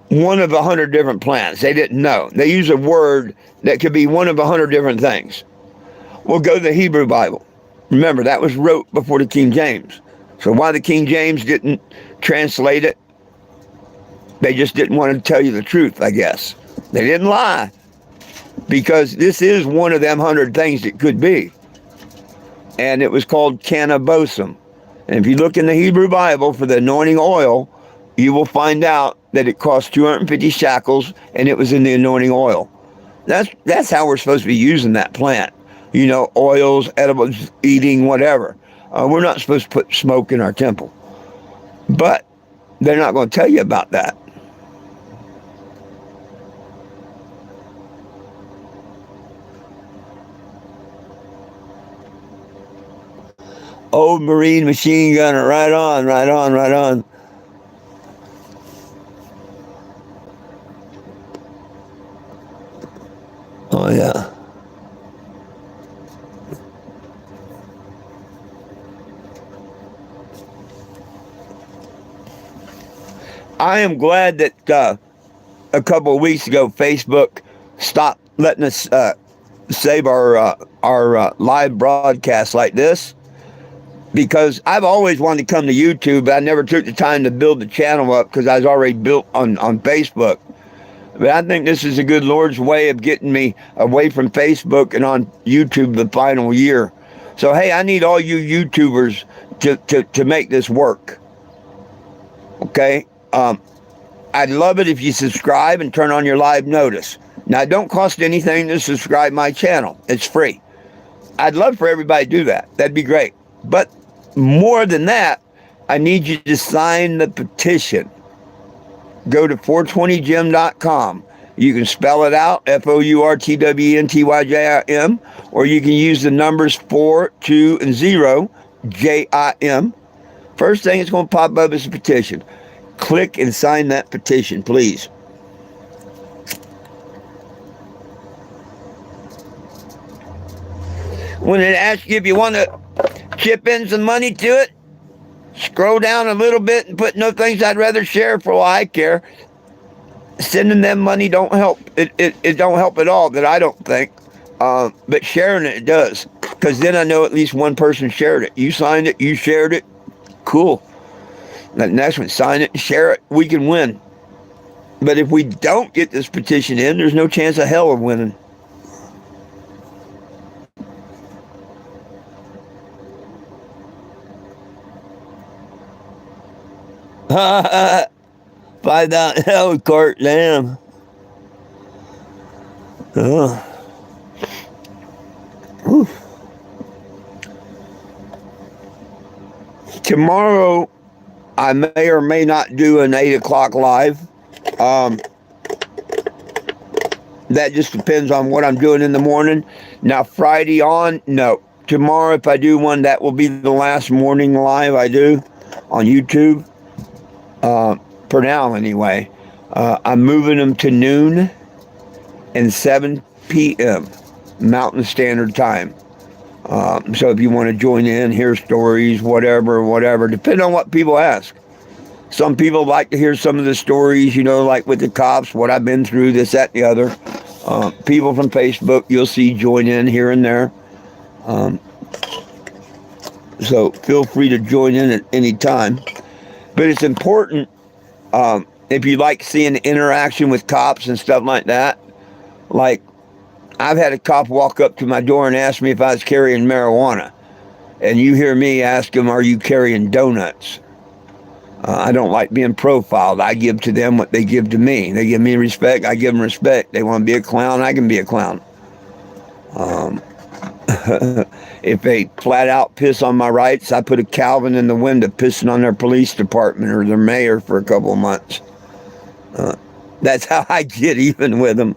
one of 100 different plants. They didn't know. They use a word that could be one of 100 different things. Well, go to the Hebrew Bible. Remember, that was wrote before the King James. So why the King James didn't translate it, they just didn't want to tell you the truth, I guess. They didn't lie. Because this is one of them 100 things it could be. And it was called Canobago. And if you look in the Hebrew Bible for the anointing oil, you will find out that it cost 250 shekels and it was in the anointing oil. That's how we're supposed to be using that plant. You know, oils, edibles, eating, whatever. We're not supposed to put smoke in our temple. But they're not going to tell you about that. Old Marine machine gunner, right on, right on, right on. Oh, yeah. I am glad that a couple of weeks ago, Facebook stopped letting us save our live broadcasts like this, because I've always wanted to come to YouTube, but I never took the time to build the channel up because I was already built on Facebook. But I think this is a good Lord's way of getting me away from Facebook and on YouTube the final year. So, hey, I need all you YouTubers to make this work. Okay? I'd love it if you subscribe and turn on your live notice. Now, it don't cost anything to subscribe my channel. It's free. I'd love for everybody to do that. That'd be great. But more than that, I need you to sign the petition. Go to 420gym.com. You can spell it out, FOURTWENTYJIM, or you can use the numbers 4, 2, and 0, JIM. First thing it's going to pop up is a petition. Click and sign that petition, please. When it asks you if you want to chip in some money to it, scroll down a little bit and put no things I'd rather share for all I care. Sending them money don't help. It don't help at all, that I don't think. But sharing it does. Because then I know at least one person shared it. You signed it, you shared it. Cool. The next one, sign it, share it. We can win. But if we don't get this petition in, there's no chance of hell of winning. $5 hell cart, damn. Tomorrow, I may or may not do an 8 o'clock live. That just depends on what I'm doing in the morning. Now, Friday on, no. Tomorrow, if I do one, that will be the last morning live I do on YouTube. For now, anyway. I'm moving them to noon and 7 p.m. Mountain Standard Time. So if you want to join in, hear stories, whatever, depending on what people ask. Some people like to hear some of the stories, you know, like with the cops, what I've been through, this, that, and the other. People from Facebook, you'll see join in here and there. So feel free to join in at any time. But it's important, if you like seeing interaction with cops and stuff like that. Like, I've had a cop walk up to my door and ask me if I was carrying marijuana. And you hear me ask him, are you carrying donuts? I don't like being profiled. I give to them what they give to me. They give me respect, I give them respect. They want to be a clown, I can be a clown. If they flat out piss on my rights, I put a Calvin in the window pissing on their police department or their mayor for a couple of months. That's how I get even with them.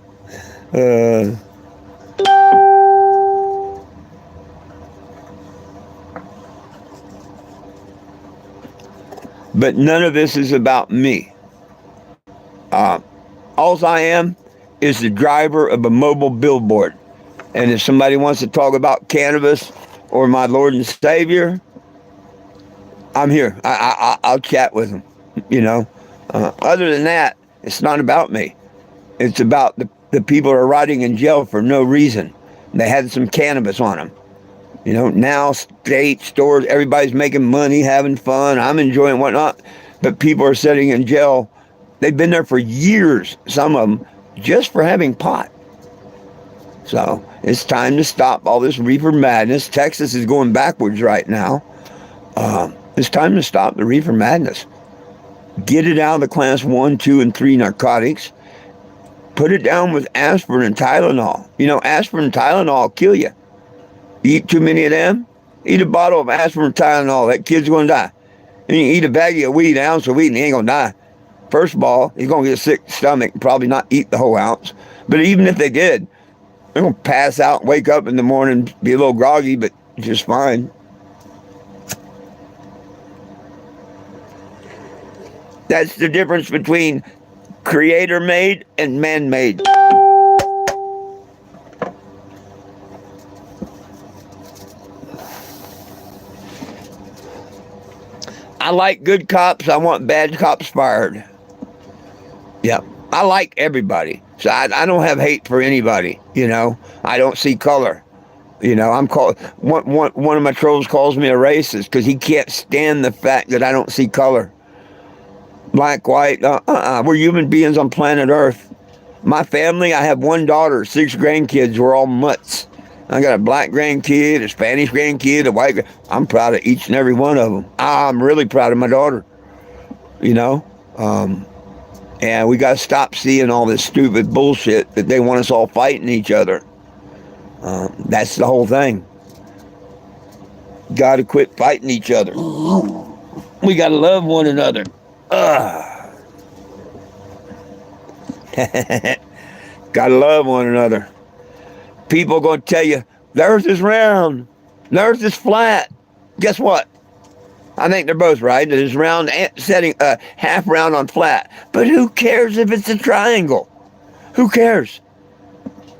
But none of this is about me. All I am is the driver of a mobile billboard. And if somebody wants to talk about cannabis or my Lord and Savior, I'm here. I'll chat with them. You know. Other than that, it's not about me. It's about the people who are rotting in jail for no reason. They had some cannabis on them. You know, now state stores, everybody's making money, having fun. I'm enjoying whatnot. But people are sitting in jail. They've been there for years, some of them, just for having pot. So it's time to stop all this reefer madness. Texas is going backwards right now. It's time to stop the reefer madness. Get it out of the class 1, 2, and 3 narcotics. Put it down with aspirin and Tylenol. You know, aspirin and Tylenol will kill you. You eat too many of them, eat a bottle of aspirin and Tylenol, that kid's going to die. And you eat a baggie of weed, an ounce of weed, and he ain't going to die. First of all, he's going to get a sick stomach and probably not eat the whole ounce. But even if they did, they're going to pass out, wake up in the morning, be a little groggy, but just fine. That's the difference between creator-made and man-made. I like good cops. I want bad cops fired. Yeah, I like everybody. So I don't have hate for anybody, you know. I don't see color. You know, I'm called one of my trolls calls me a racist because he can't stand the fact that I don't see color. Black, white, we're human beings on planet Earth. My family, I have one daughter, 6 grandkids. We're all mutts. I got a black grandkid, a Spanish grandkid, a white. I'm proud of each and every one of them. I'm really proud of my daughter. You know, and we got to stop seeing all this stupid bullshit that they want us all fighting each other. That's the whole thing. Got to quit fighting each other. We got to love one another. Gotta love one another. People are going to tell you, the earth is round, the earth is flat. Guess what? I think they're both right. It is round, setting half round on flat. But who cares if it's a triangle? Who cares?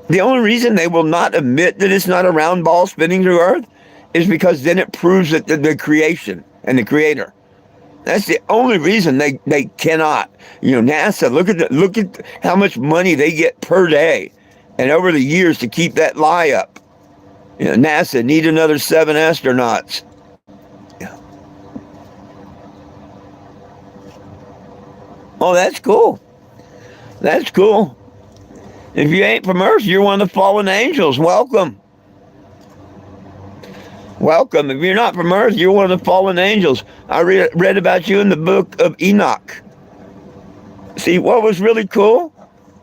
The only reason they will not admit that it's not a round ball spinning through earth is because then it proves that the creation and the creator. That's the only reason they cannot. You know, NASA, look at how much money they get per day and over the years to keep that lie up. You know, NASA need another 7 astronauts. Yeah. Oh, that's cool. That's cool. If you ain't from Earth, you're one of the fallen angels. Welcome. Welcome. If you're not from Earth, you're one of the fallen angels. I read about you in the book of Enoch. See, what was really cool?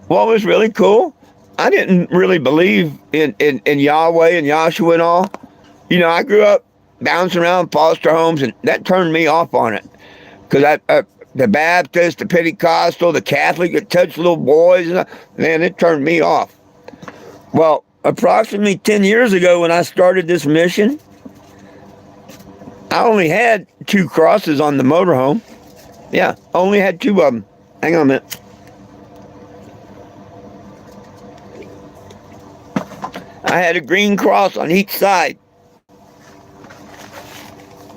What was really cool? I didn't really believe in Yahweh and Yahshua and all. You know, I grew up bouncing around foster homes, and that turned me off on it. Because the Baptist, the Pentecostal, the Catholic that touched little boys, man, it turned me off. Well, approximately 10 years ago when I started this mission, I only had 2 crosses on the motorhome. Yeah, only had 2 of them. Hang on a minute. I had a green cross on each side.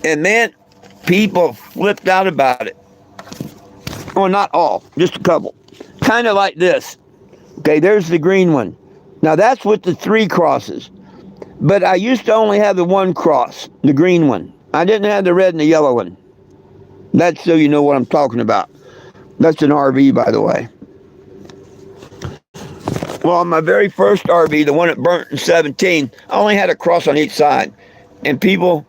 And man, people flipped out about it. Well, not all, just a couple. Kind of like this. Okay, there's the green one. Now that's with the 3 crosses. But I used to only have the 1 cross, the green one. I didn't have the red and the yellow one. That's so you know what I'm talking about. That's an RV, by the way. Well, on my very first RV, the one that burnt in 17, I only had a cross on each side. And people,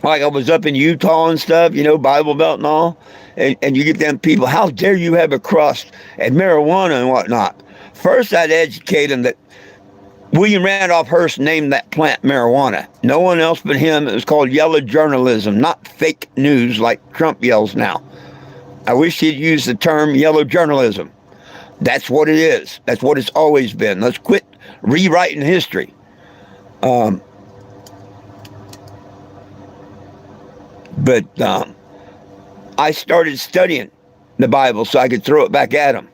like I was up in Utah and stuff, you know, Bible Belt and all, and you get them people, how dare you have a cross and marijuana and whatnot. First, I'd educate them that William Randolph Hearst named that plant marijuana. No one else but him. It was called yellow journalism, not fake news like Trump yells now. I wish he'd used the term yellow journalism. That's what it is. That's what it's always been. Let's quit rewriting history. But I started studying the Bible so I could throw it back at him.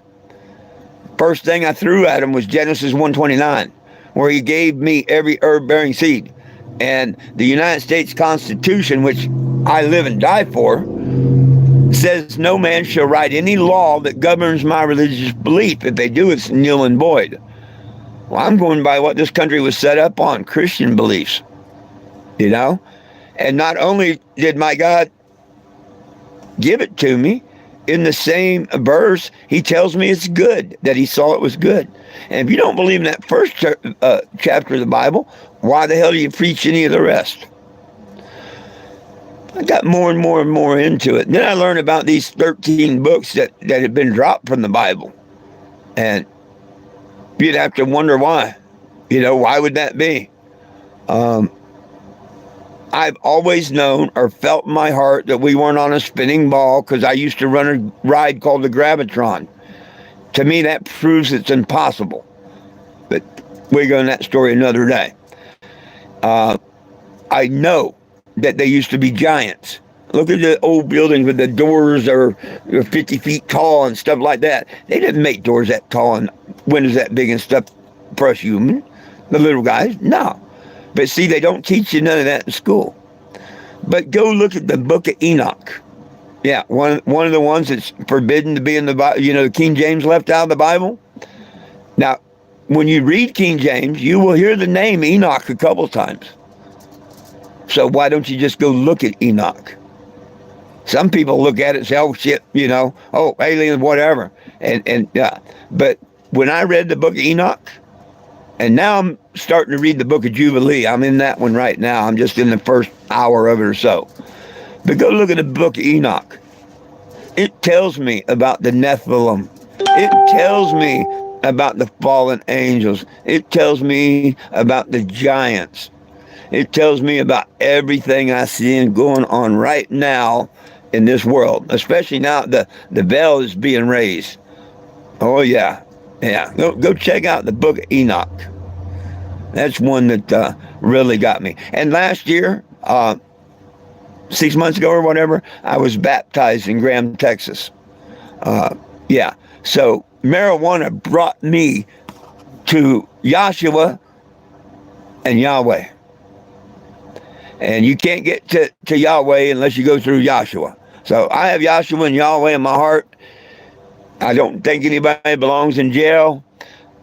First thing I threw at him was Genesis 1:29, where he gave me every herb-bearing seed. And the United States Constitution, which I live and die for, says no man shall write any law that governs my religious belief. If they do, it's nil and void. Well, I'm going by what this country was set up on, Christian beliefs, you know? And not only did my God give it to me, in the same verse, he tells me it's good, that he saw it was good. And if you don't believe in that first chapter of the Bible, why the hell do you preach any of the rest? I got more and more and more into it. And then I learned about these 13 books that had been dropped from the Bible. And you'd have to wonder why. You know, why would that be? I've always known or felt in my heart that we weren't on a spinning ball, because I used to run a ride called the Gravitron. To me, that proves it's impossible. But we'll go in that story another day. I know that they used to be giants. Look at the old buildings with the doors are 50 feet tall and stuff like that. They didn't make doors that tall and windows that big and stuff for us human, the little guys. No. But see, they don't teach you none of that in school. But go look at the book of Enoch. Yeah, one of the ones that's forbidden to be in the Bible. You know, the King James left out of the Bible. Now, when you read King James, you will hear the name Enoch a couple times. So why don't you just go look at Enoch? Some people look at it and say, oh, shit, you know, oh, aliens, whatever. But when I read the book of Enoch, and now I'm starting to read the book of Jubilee. I'm in that one right now. I'm just in the first hour of it or so. But go look at the book of Enoch. It tells me about the Nephilim. It tells me about the fallen angels. It tells me about the giants. It tells me about everything I see going on right now in this world, especially now the veil is being raised. Oh, yeah. Yeah, go check out the book of Enoch. That's one that really got me. And last year, 6 months ago or whatever, I was baptized in Graham, Texas. Yeah, so marijuana brought me to Yahshua and Yahweh. And you can't get to Yahweh unless you go through Yahshua. So I have Yahshua and Yahweh in my heart. I don't think anybody belongs in jail.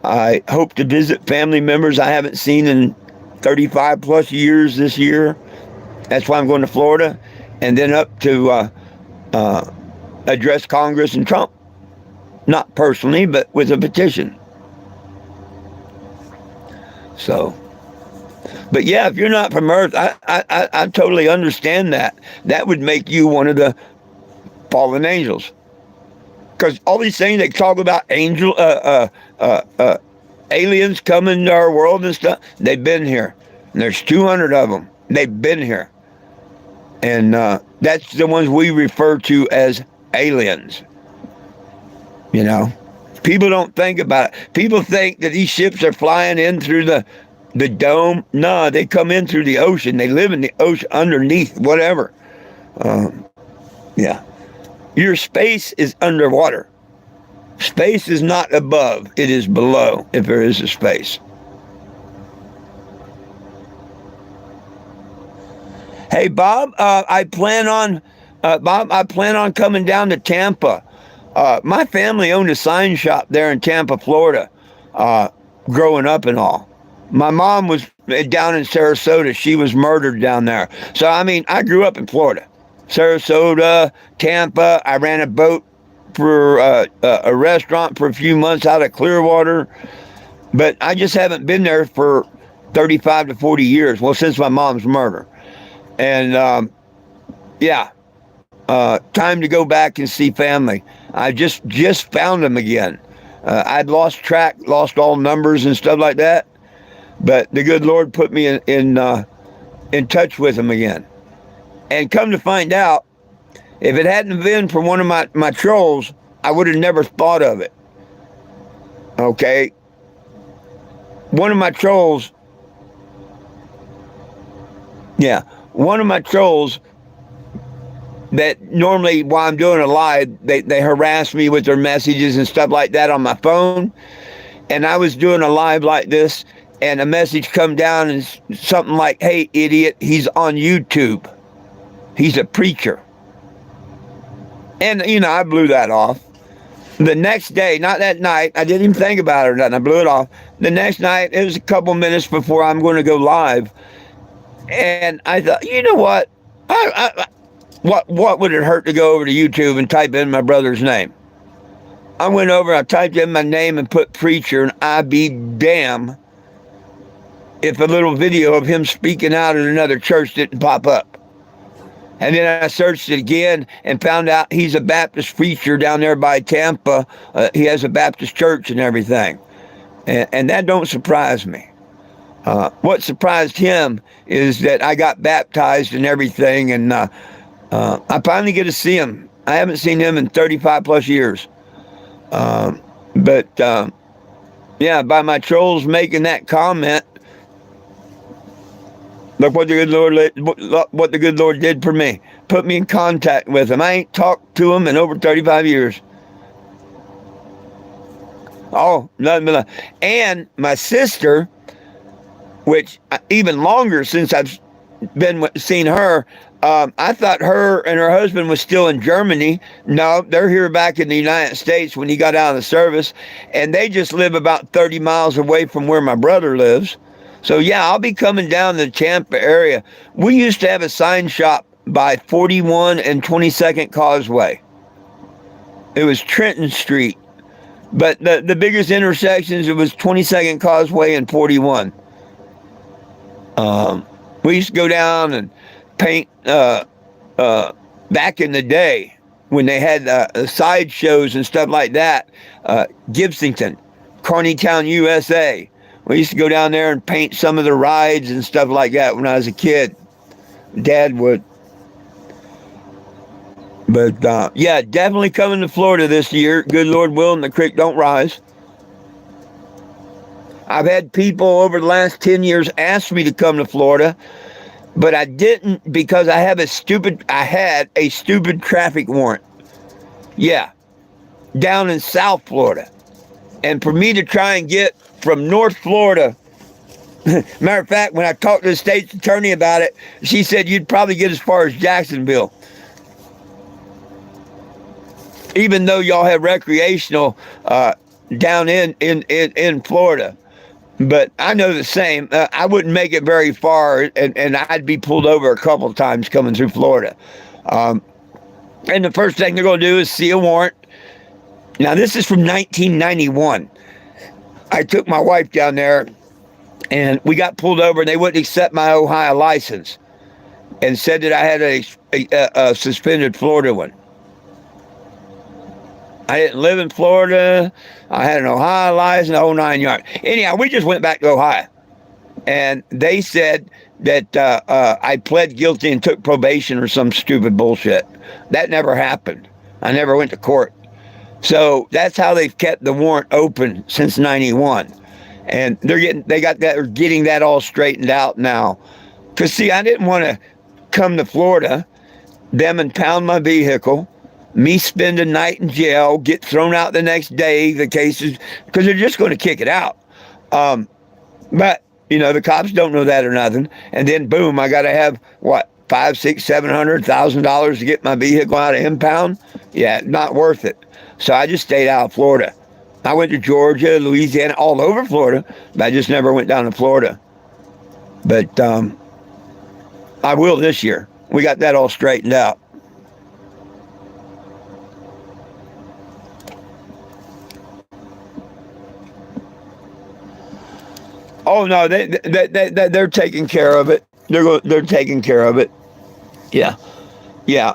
I hope to visit family members I haven't seen in 35 plus years this year. That's why I'm going to Florida, and then up to address Congress and Trump. Not personally, but with a petition. So, but yeah, if you're not from Earth, I totally understand that. That would make you one of the fallen angels. Because all these things they talk about aliens coming to our world and stuff, they've been here. And there's 200 of them. They've been here. And that's the ones we refer to as aliens. You know, people don't think about it. People think that these ships are flying in through the dome. No, they come in through the ocean. They live in the ocean underneath, whatever. Yeah. Your space is underwater. Space is not above. It is below, if there is a space. Hey, Bob, I plan on coming down to Tampa. My family owned a sign shop there in Tampa, Florida, growing up and all. My mom was down in Sarasota. She was murdered down there. So, I mean, I grew up in Florida. Sarasota, Tampa. I ran a boat for a restaurant for a few months out of Clearwater. But I just haven't been there for 35 to 40 years. Well, since my mom's murder. And, yeah, time to go back and see family. I just found them again. I'd lost track, lost all numbers and stuff like that. But the good Lord put me in touch with them again. And come to find out, if it hadn't been for one of my trolls, I would have never thought of it. Okay? One of my trolls, that normally while I'm doing a live, they harass me with their messages and stuff like that on my phone. And I was doing a live like this, and a message come down and something like, "Hey, idiot, he's on YouTube. He's a preacher." And, I blew that off. The next day, not that night, I didn't even think about it or nothing. I blew it off. The next night, it was a couple minutes before I'm going to go live. And I thought, you know what? What would it hurt to go over to YouTube and type in my brother's name? I went over, I typed in my name and put preacher, and I be damn if a little video of him speaking out at another church didn't pop up. And then I searched it again and found out he's a Baptist preacher down there by Tampa. He has a Baptist church and everything. And that don't surprise me. What surprised him is that I got baptized and everything, and I finally get to see him. I haven't seen him in 35 plus years. But by my trolls making that comment, look what the good Lord did for me. Put me in contact with him. I ain't talked to him in over 35 years. Oh, nothing but and my sister, which even longer since I've seen her. I thought her and her husband was still in Germany. No, they're here back in the United States when he got out of the service, and they just live about 30 miles away from where my brother lives. So yeah, I'll be coming down the Tampa area. We used to have a sign shop by 41 and 22nd Causeway. It was Trenton Street, but the biggest intersections, it was 22nd Causeway and 41. We used to go down and paint back in the day when they had side shows and stuff like that. Gibsonton, Carneytown, USA. We used to go down there and paint some of the rides and stuff like that when I was a kid. Dad would. But definitely coming to Florida this year. Good Lord willing, the creek don't rise. I've had people over the last 10 years ask me to come to Florida, but I didn't because I had a stupid traffic warrant. Yeah, down in South Florida. And for me to try and get from North Florida, matter of fact, when I talked to the state's attorney about it, she said you'd probably get as far as Jacksonville. Even though y'all have recreational down in Florida. But I know the same. I wouldn't make it very far, and I'd be pulled over a couple of times coming through Florida. And the first thing they're going to do is see a warrant. Now, this is from 1991. I took my wife down there, and we got pulled over, and they wouldn't accept my Ohio license and said that I had a suspended Florida one. I didn't live in Florida. I had an Ohio license, the whole 9 yards. Anyhow, we just went back to Ohio. And they said that I pled guilty and took probation or some stupid bullshit. That never happened. I never went to court. So that's how they've kept the warrant open since 91. And they're getting that all straightened out now. Because, see, I didn't want to come to Florida, them impound my vehicle, me spend a night in jail, get thrown out the next day, the cases, because they're just going to kick it out. But, the cops don't know that or nothing. And then, boom, I got to have, $500,000, $600,000, $700 to get my vehicle out of impound? Yeah, not worth it. So I just stayed out of Florida. I went to Georgia, Louisiana, all over Florida, but I just never went down to Florida. But I will this year. We got that all straightened out. Oh no, they're taking care of it. They're taking care of it. Yeah,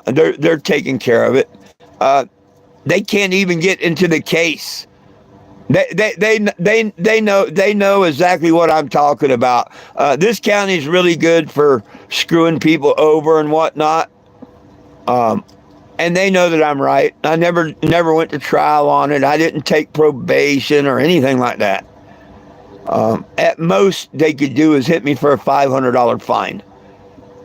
they're taking care of it. They can't even get into the case. They know exactly what I'm talking about. This county is really good for screwing people over and whatnot. And they know that I'm right. I never went to trial on it. I didn't take probation or anything like that. At most they could do is hit me for a $500 fine.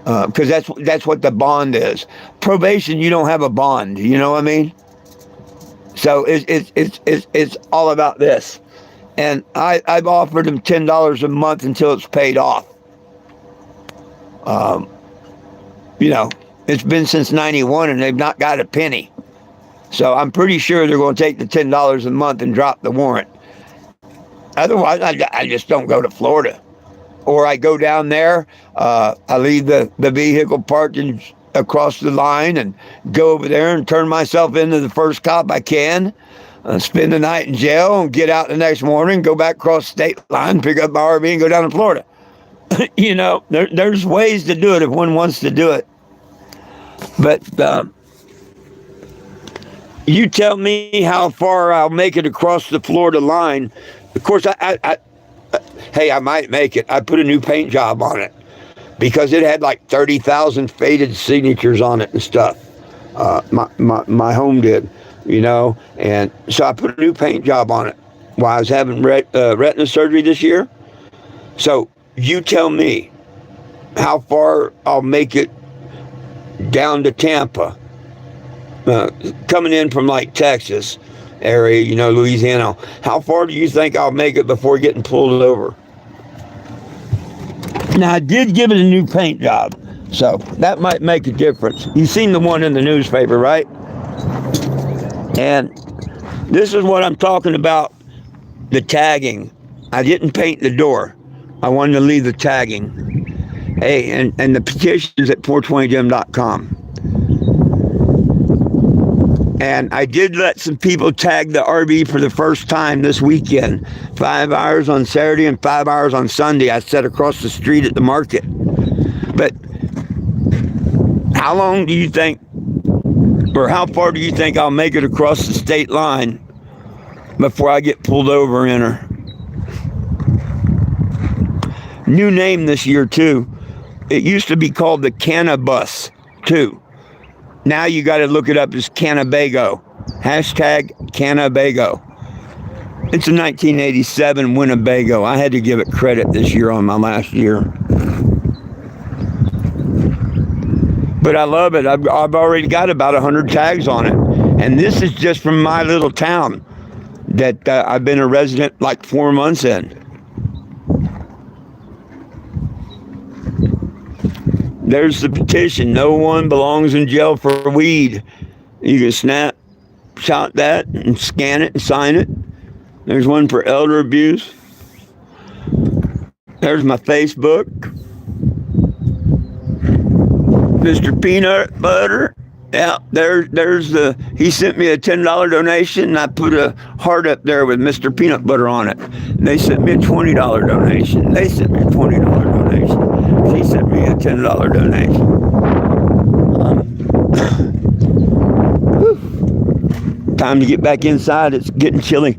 because that's what the bond is. Probation, you don't have a bond. You know what I mean? So it's all about this. And I've offered them $10 a month until it's paid off. You know, it's been since '91 and they've not got a penny. So I'm pretty sure they're going to take the $10 a month and drop the warrant. Otherwise, I just don't go to Florida. Or I go down there, I leave the vehicle parked across the line and go over there and turn myself into the first cop I can, spend the night in jail and get out the next morning, go back across the state line, pick up my RV and go down to Florida. You know, there's ways to do it if one wants to do it. But you tell me how far I'll make it across the Florida line. Of course, hey, I might make it. I put a new paint job on it because it had like 30,000 faded signatures on it and stuff. My home did, you know, and so I put a new paint job on it while I was having retina surgery this year. So you tell me how far I'll make it down to Tampa, coming in from like Texas area, you know, Louisiana. How far do you think I'll make it before getting pulled over? Now, I did give it a new paint job, so that might make a difference. You've seen the one in the newspaper, right? And this is what I'm talking about, the tagging. I didn't paint the door. I wanted to leave the tagging. Hey, and the petition is at 420gem.com. And I did let some people tag the RV for the first time this weekend. 5 hours on Saturday and 5 hours on Sunday. I sat across the street at the market. But how long do you think, or how far do you think I'll make it across the state line before I get pulled over in her? New name this year, too. It used to be called the Canabus, too. Now you got to look it up as Canobago. Hashtag Canobago. It's a 1987 Winnebago. I had to give it credit this year on my last year. But I love it. I've already got about 100 tags on it. And this is just from my little town that I've been a resident like 4 months in. There's the petition. No one belongs in jail for weed. You can snapshot that and scan it and sign it. There's one for elder abuse. There's my Facebook. Mr. Peanut Butter. Yeah, there's the, he sent me a $10 donation and I put a heart up there with Mr. Peanut Butter on it. And they sent me a $20 donation. They sent me a $20 donation. She sent me a $10 donation. Time to get back inside. It's getting chilly.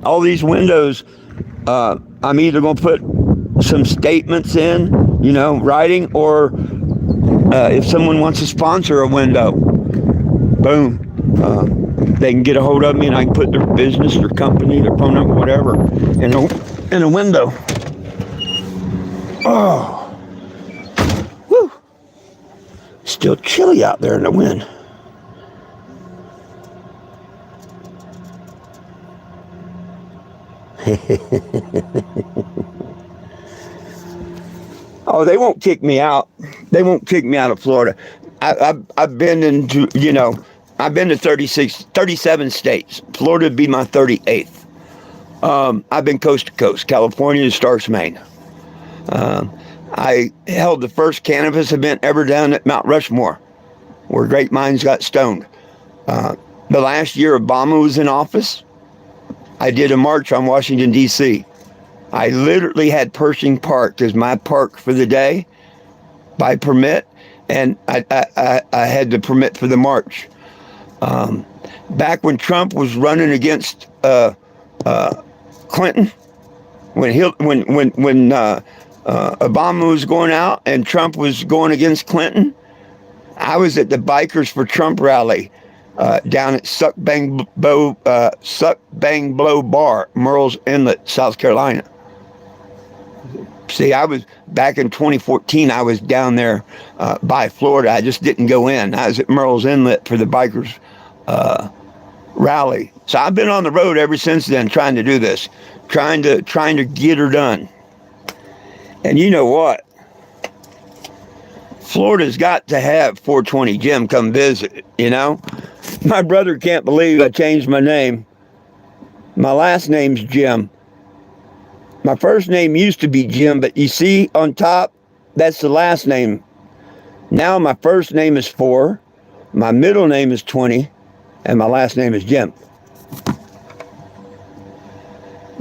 All these windows, I'm either going to put some statements in, you know, writing, or if someone wants to sponsor a window, boom, they can get a hold of me and I can put their business, their company, their phone number, whatever, in a window. Oh. Still chilly out there in the wind. Oh, they won't kick me out. They won't kick me out of Florida. I've been into, you know, I've been to 37 states. Florida would be my 38th. I've been coast to coast, California to Starks, Maine. I held the first cannabis event ever down at Mount Rushmore, where great minds got stoned. The last year Obama was in office, I did a march on Washington, D.C. I literally had Pershing Park as my park for the day by permit, and I had the permit for the march. Back when Trump was running against Clinton, when Obama was going out and Trump was going against Clinton, I was at the Bikers for Trump rally down at Suck Bang Blow Bar, Murrells Inlet, South Carolina. See, I was back in 2014. I was down there by Florida. I just didn't go in. I was at Merle's Inlet for the bikers rally. So I've been on the road ever since then, trying to do this, trying to get her done. And you know what? Florida's got to have 420 Jim come visit. You know, my brother can't believe I changed my name. My last name's Jim. My first name used to be Jim, but you see on top, that's the last name. Now my first name is 4, my middle name is 20, and my last name is Jim.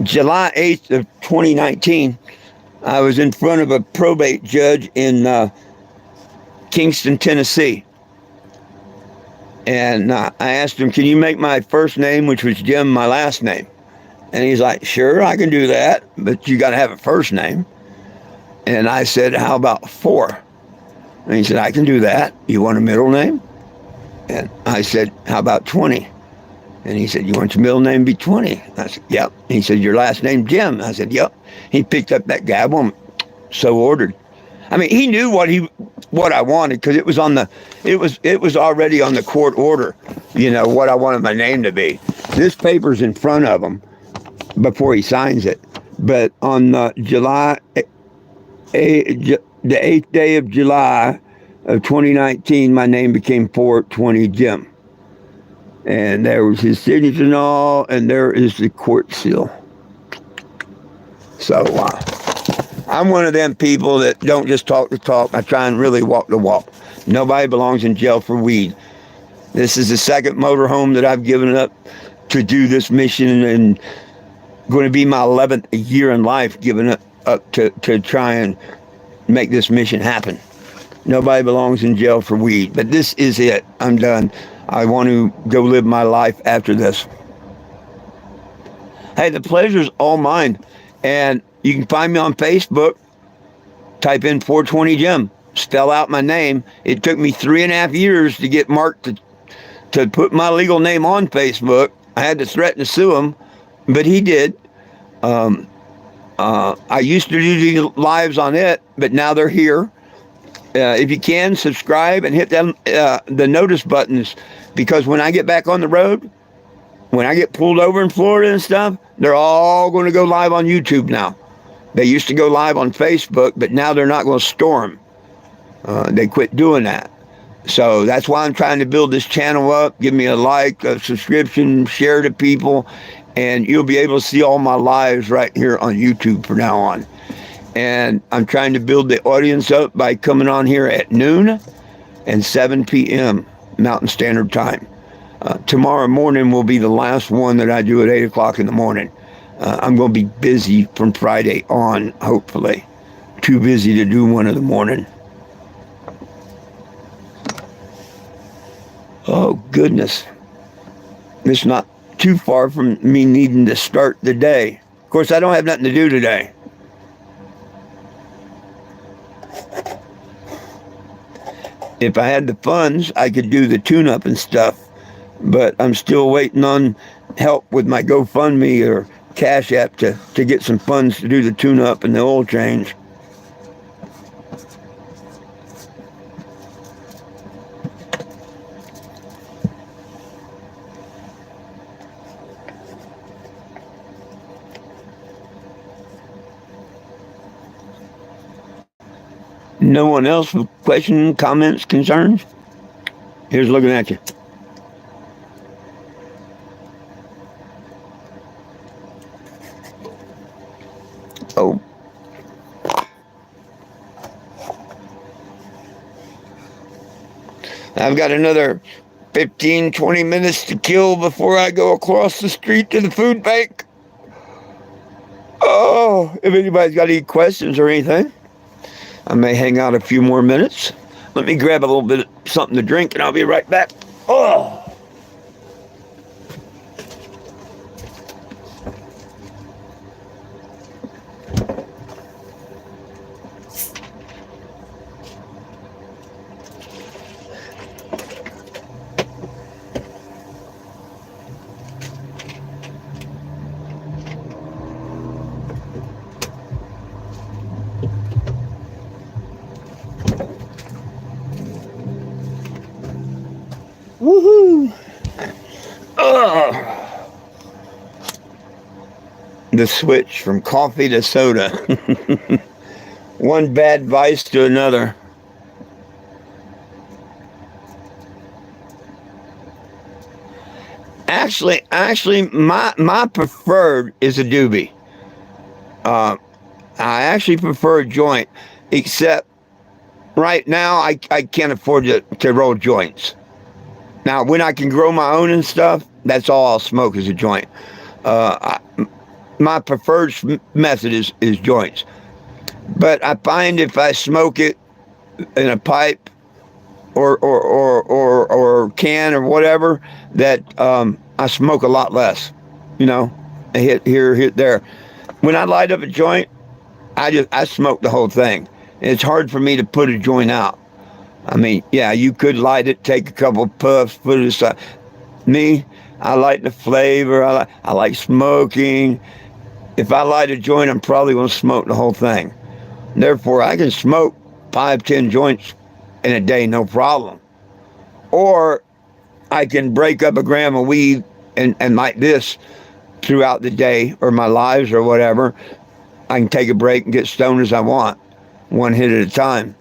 July 8th of 2019, I was in front of a probate judge in Kingston, Tennessee. And I asked him, can you make my first name, which was Jim, my last name? And he's like, sure, I can do that, but you got to have a first name. And I said, how about 4? And he said, I can do that. You want a middle name? And I said, how about 20? And he said, you want your middle name to be 20? I said, yep. And he said, your last name Jim? I said, yep. He picked up that gavel and so ordered. I mean, he knew what I wanted, because it was already on the court order, you know, what I wanted my name to be. This paper's in front of him before he signs it. But on the 8th day of July of 2019, my name became 420 Jim. And there was his signature and all, and there is the court seal. So I'm one of them people that don't just talk the talk. I try and really walk the walk. Nobody belongs in jail for weed. This is the second motorhome that I've given up to do this mission, and going to be my 11th year in life giving it up to try and make this mission happen. Nobody belongs in jail for weed. But this is it. I'm done. I want to go live my life after this. Hey, the pleasure's all mine. And you can find me on Facebook. Type in 420 Jim. Spell out my name. It took me 3.5 years to get Mark to put my legal name on Facebook. I had to threaten to sue him, but he did. I used to do these lives on it, but now they're here. If you can, subscribe and hit them the notice buttons, because when I get back on the road, when I get pulled over in Florida and stuff, they're all going to go live on YouTube now. They used to go live on Facebook, but now they're not going to store them. They quit doing that. So that's why I'm trying to build this channel up. Give me a like, a subscription, share to people, and you'll be able to see all my lives right here on YouTube from now on. And I'm trying to build the audience up by coming on here at noon and 7 p.m. Mountain Standard Time. Tomorrow morning will be the last one that I do at 8 o'clock in the morning. I'm going to be busy from Friday on, hopefully. Too busy to do one in the morning. Oh, goodness. It's not too far from me needing to start the day. Of course, I don't have nothing to do today. If I had the funds, I could do the tune-up and stuff. But I'm still waiting on help with my GoFundMe or Cash App to get some funds to do the tune-up and the oil change. No one else with questions, comments, concerns? Here's looking at you. Oh. I've got another 15, 20 minutes to kill before I go across the street to the food bank. Oh, if anybody's got any questions or anything, I may hang out a few more minutes. Let me grab a little bit of something to drink and I'll be right back. Oh. the switch from coffee to soda. One bad vice to another. Actually, my preferred is a doobie. I actually prefer a joint, except right now I can't afford to roll joints. Now, when I can grow my own and stuff, that's all I'll smoke is a joint. My preferred method is joints. But I find if I smoke it in a pipe or can or whatever, that I smoke a lot less. You know, I hit here, hit there. When I light up a joint, I smoke the whole thing. It's hard for me to put a joint out. I mean, yeah, you could light it, take a couple puffs, put it aside. Me, I like the flavor. I like smoking. If I light a joint, I'm probably going to smoke the whole thing. Therefore, I can smoke 5-10 joints in a day, no problem. Or I can break up a gram of weed and like this throughout the day or my lives or whatever. I can take a break and get stoned as I want, one hit at a time.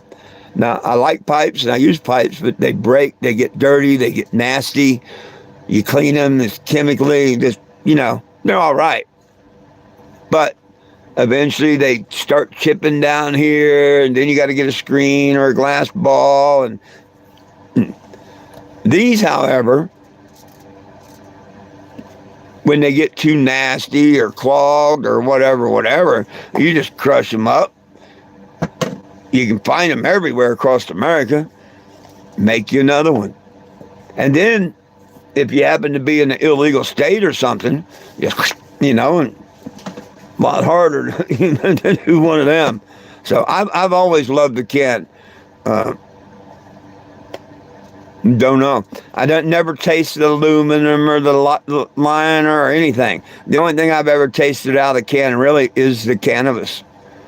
Now, I like pipes and I use pipes, but they break, they get dirty, they get nasty. You clean them, it's chemically, just, you know, they're all right. But eventually they start chipping down here, and then you got to get a screen or a glass ball. And these, however, when they get too nasty or clogged or whatever, you just crush them up. You can find them everywhere across America. Make you another one. And then, if you happen to be in an illegal state or something, you know, and a lot harder to do one of them. So I've always loved the can. Don't know. I never tasted aluminum or the liner or anything. The only thing I've ever tasted out of the can really is the cannabis.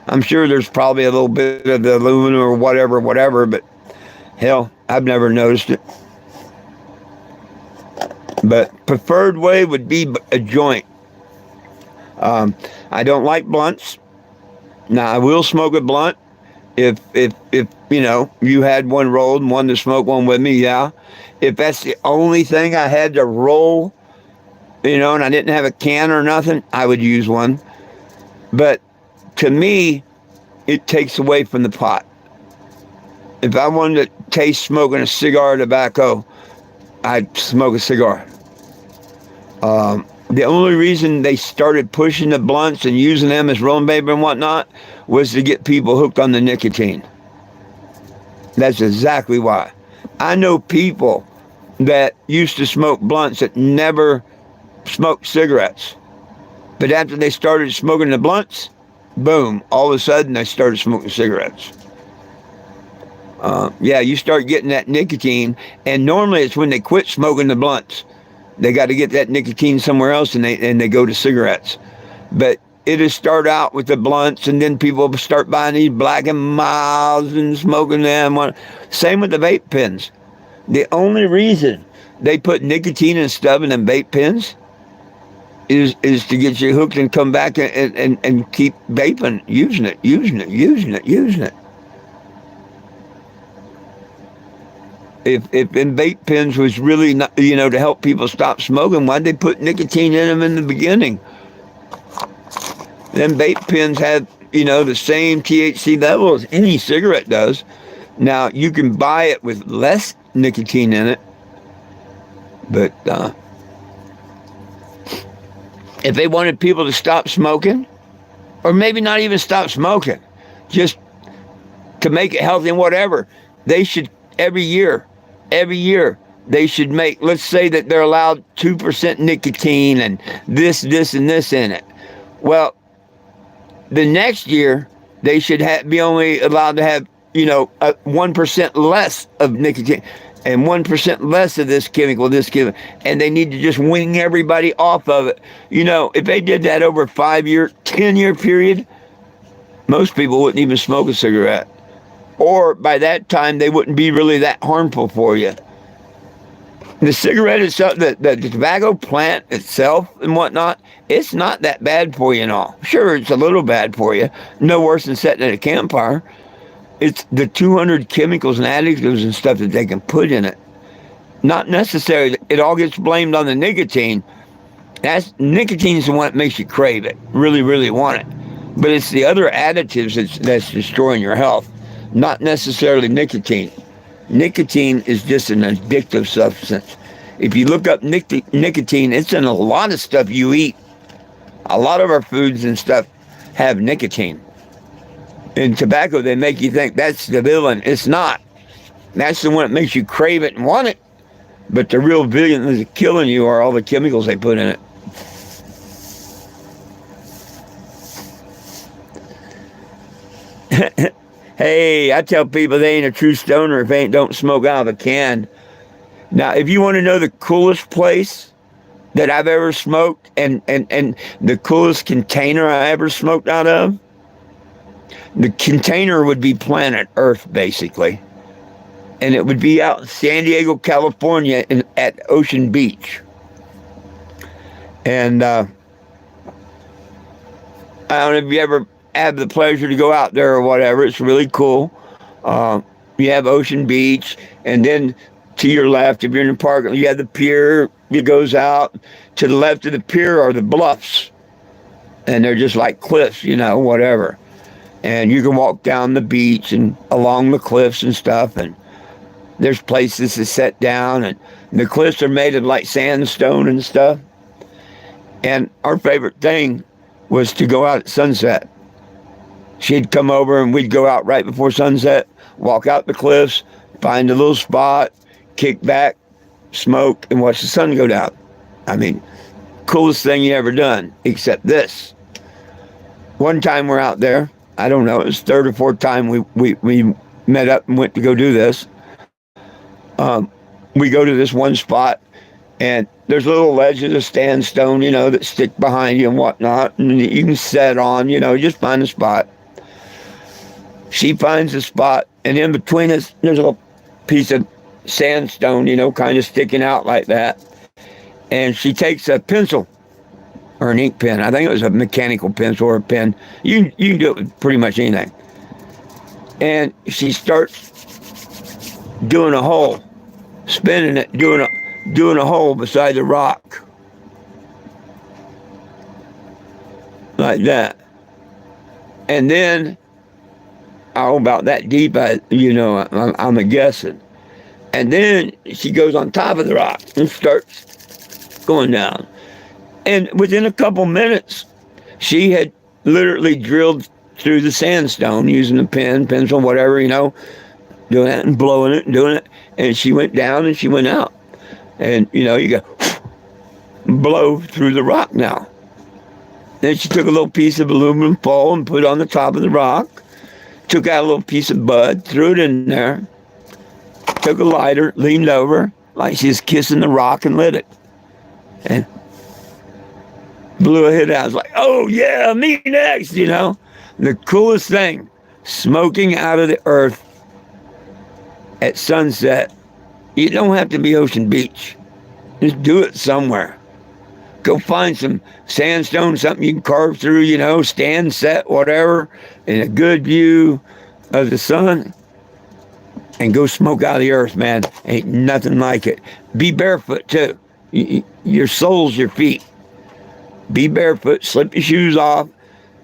I'm sure there's probably a little bit of the aluminum or whatever, but hell, I've never noticed it. But preferred way would be a joint. I don't like blunts. Now, I will smoke a blunt if you know, you had one rolled and one to smoke one with me, yeah. If that's the only thing I had to roll, you know, and I didn't have a can or nothing, I would use one. But to me, it takes away from the pot. If I wanted to taste smoking a cigar or tobacco, I'd smoke a cigar. The only reason they started pushing the blunts and using them as rolling paper and whatnot was to get people hooked on the nicotine. That's exactly why. I know people that used to smoke blunts that never smoked cigarettes. But after they started smoking the blunts, boom, all of a sudden they started smoking cigarettes. Yeah, you start getting that nicotine, and normally it's when they quit smoking the blunts. They got to get that nicotine somewhere else, and they go to cigarettes. But it'll start out with the blunts, and then people start buying these Black and Milds and smoking them. Same with the vape pens. The only reason they put nicotine and stuff in them vape pens is to get you hooked and come back and keep vaping, using it. If in vape pens was really not, you know, to help people stop smoking, why'd they put nicotine in them in the beginning? Them vape pens have, you know, the same THC level as any cigarette does. Now, you can buy it with less nicotine in it, but if they wanted people to stop smoking, or maybe not even stop smoking, just to make it healthy and whatever, they should every year, they should make, let's say that they're allowed 2% nicotine and this, and this in it. Well, the next year, they should be only allowed to have, you know, 1% less of nicotine and 1% less of this chemical, and they need to just wing everybody off of it. You know, if they did that over a 5-year, 10-year period, most people wouldn't even smoke a cigarette. Or by that time, they wouldn't be really that harmful for you. The cigarette itself, the tobacco plant itself and whatnot, it's not that bad for you and all. Sure, it's a little bad for you. No worse than sitting at a campfire. It's the 200 chemicals and additives and stuff that they can put in it. Not necessarily. It all gets blamed on the nicotine. Nicotine's the one that makes you crave it, really, really want it. But it's the other additives that's destroying your health, not necessarily nicotine. Nicotine is just an addictive substance. If you look up nicotine, it's in a lot of stuff you eat. A lot of our foods and stuff have nicotine. In tobacco, they make you think that's the villain. It's not. That's the one that makes you crave it and want it. But the real villain that's killing you are all the chemicals they put in it. Hey, I tell people they ain't a true stoner if they don't smoke out of a can. Now, if you want to know the coolest place that I've ever smoked and the coolest container I ever smoked out of, the container would be planet Earth, basically. And it would be out in San Diego, California at Ocean Beach. And I don't know if you ever have the pleasure to go out there or whatever. It's really cool. You have Ocean Beach, and then to your left, if you're in the park, you have the pier. It goes out. To the left of the pier are the bluffs. And they're just like cliffs, whatever. And you can walk down the beach and along the cliffs and stuff, and there's places to sit down, and the cliffs are made of like sandstone and stuff. And our favorite thing was to go out at sunset. She'd come over and we'd go out right before sunset, walk out the cliffs, find a little spot, kick back, smoke, and watch the sun go down. I mean, coolest thing you ever done, except this. One time we're out there, I don't know, it was third or fourth time we met up and went to go do this. We go to this one spot, and there's little ledges of sandstone, that stick behind you and whatnot, and you can set on, just find a spot. She finds a spot, and in between us, there's a little piece of sandstone, kind of sticking out like that. And she takes a pencil or an ink pen. I think it was a mechanical pencil or a pen. You can do it with pretty much anything. And she starts doing a hole, spinning it, doing a hole beside the rock. Like that. And then, about that deep, I'm a guessing. And then she goes on top of the rock and starts going down. And within a couple minutes, she had literally drilled through the sandstone using a pen, pencil, whatever, doing it and blowing it and doing it. And she went down and she went out. And, you go blow through the rock now. Then she took a little piece of aluminum foil and put it on the top of the rock. Took out a little piece of bud, threw it in there. Took a lighter, leaned over like she was kissing the rock and lit it. And blew a hit out. I was like, oh yeah, me next, The coolest thing, smoking out of the earth at sunset. You don't have to be Ocean Beach. Just do it somewhere. Go find some sandstone, something you can carve through, stand, set, whatever, in a good view of the sun, and go smoke out of the earth, man. Ain't nothing like it. Be barefoot, too. Your sole's your feet. Be barefoot, slip your shoes off,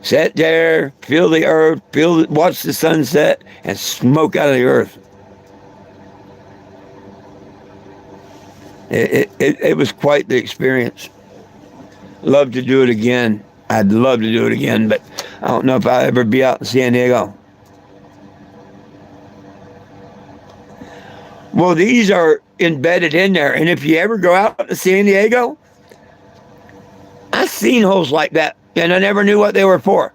sit there, feel the earth, watch the sunset, and smoke out of the earth. It was quite the experience. Love to do it again. I'd love to do it again, but I don't know if I'll ever be out in San Diego. Well, these are embedded in there, and if you ever go out to San Diego, I've seen holes like that, and I never knew what they were for.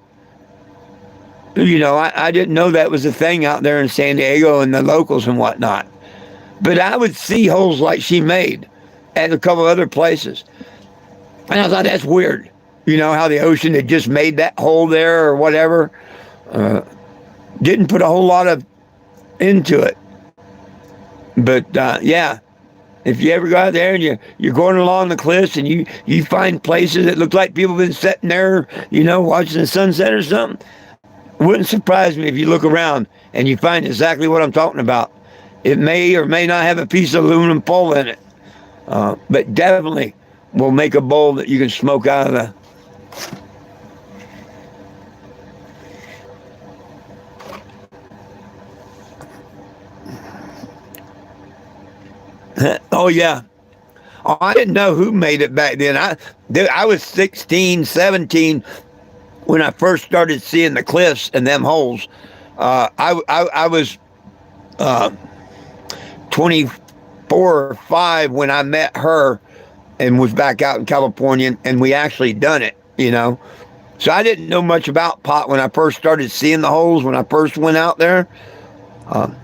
I didn't know that was a thing out there in San Diego and the locals and whatnot. But I would see holes like she made at a couple other places. And I thought, that's weird. How the ocean had just made that hole there or whatever. Didn't put a whole lot into it. But, yeah, If you ever go out there and you're going along the cliffs and you find places that look like people have been sitting there, watching the sunset or something, it wouldn't surprise me if you look around and you find exactly what I'm talking about. It may or may not have a piece of aluminum foil in it, but definitely will make a bowl that you can smoke out of Oh, yeah. Oh, I didn't know who made it back then. I was 16, 17 when I first started seeing the cliffs and them holes. I was 24 or 5 when I met her and was back out in California, and we actually done it, So I didn't know much about pot when I first started seeing the holes, when I first went out there.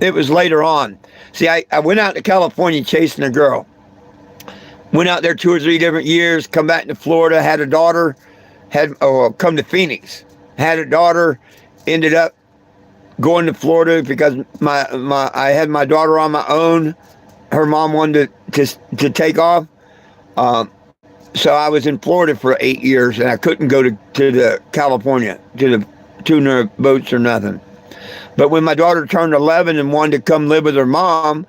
It was later on. See, I went out to California chasing a girl. Went out there 2 or 3 different years, come back to Florida, had a daughter, come to Phoenix, had a daughter, ended up going to Florida because I had my daughter on my own. Her mom wanted to take off. So I was in Florida for 8 years, and I couldn't go to the California, to the tuna boats or nothing. But when my daughter turned 11 and wanted to come live with her mom,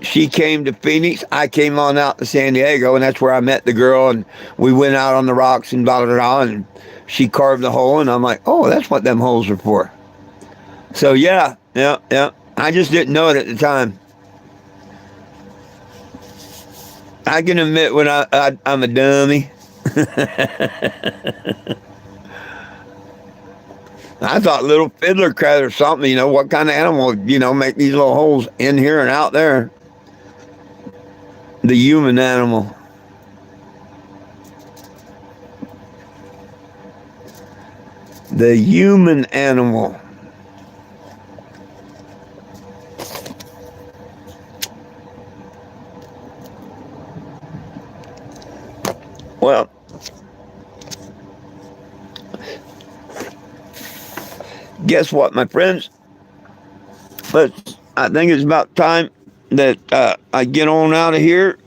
she came to Phoenix. I came on out to San Diego, and that's where I met the girl, and we went out on the rocks and blah, blah, blah, and she carved the hole, and I'm like, oh, that's what them holes are for. So, yeah. I just didn't know it at the time. I can admit when I'm a dummy. I thought little fiddler crab or something, what kind of animal, make these little holes in here and out there. The human animal. The human animal. Well, guess what, my friends? I think it's about time that I get on out of here.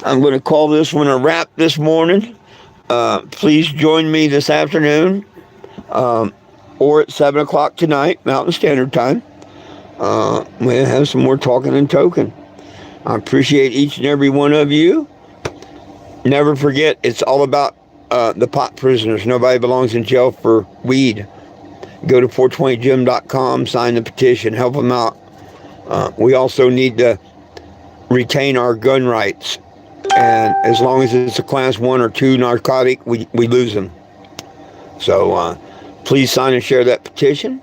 I'm going to call this one a wrap this morning. Please join me this afternoon or at 7 o'clock tonight, Mountain Standard Time. We'll have some more talking and token. I appreciate each and every one of you. Never forget, it's all about the pot prisoners. Nobody belongs in jail for weed. Go to 420gym.com, sign the petition, help them out. We also need to retain our gun rights. And as long as it's a class 1 or 2 narcotic, we lose them. So please sign and share that petition.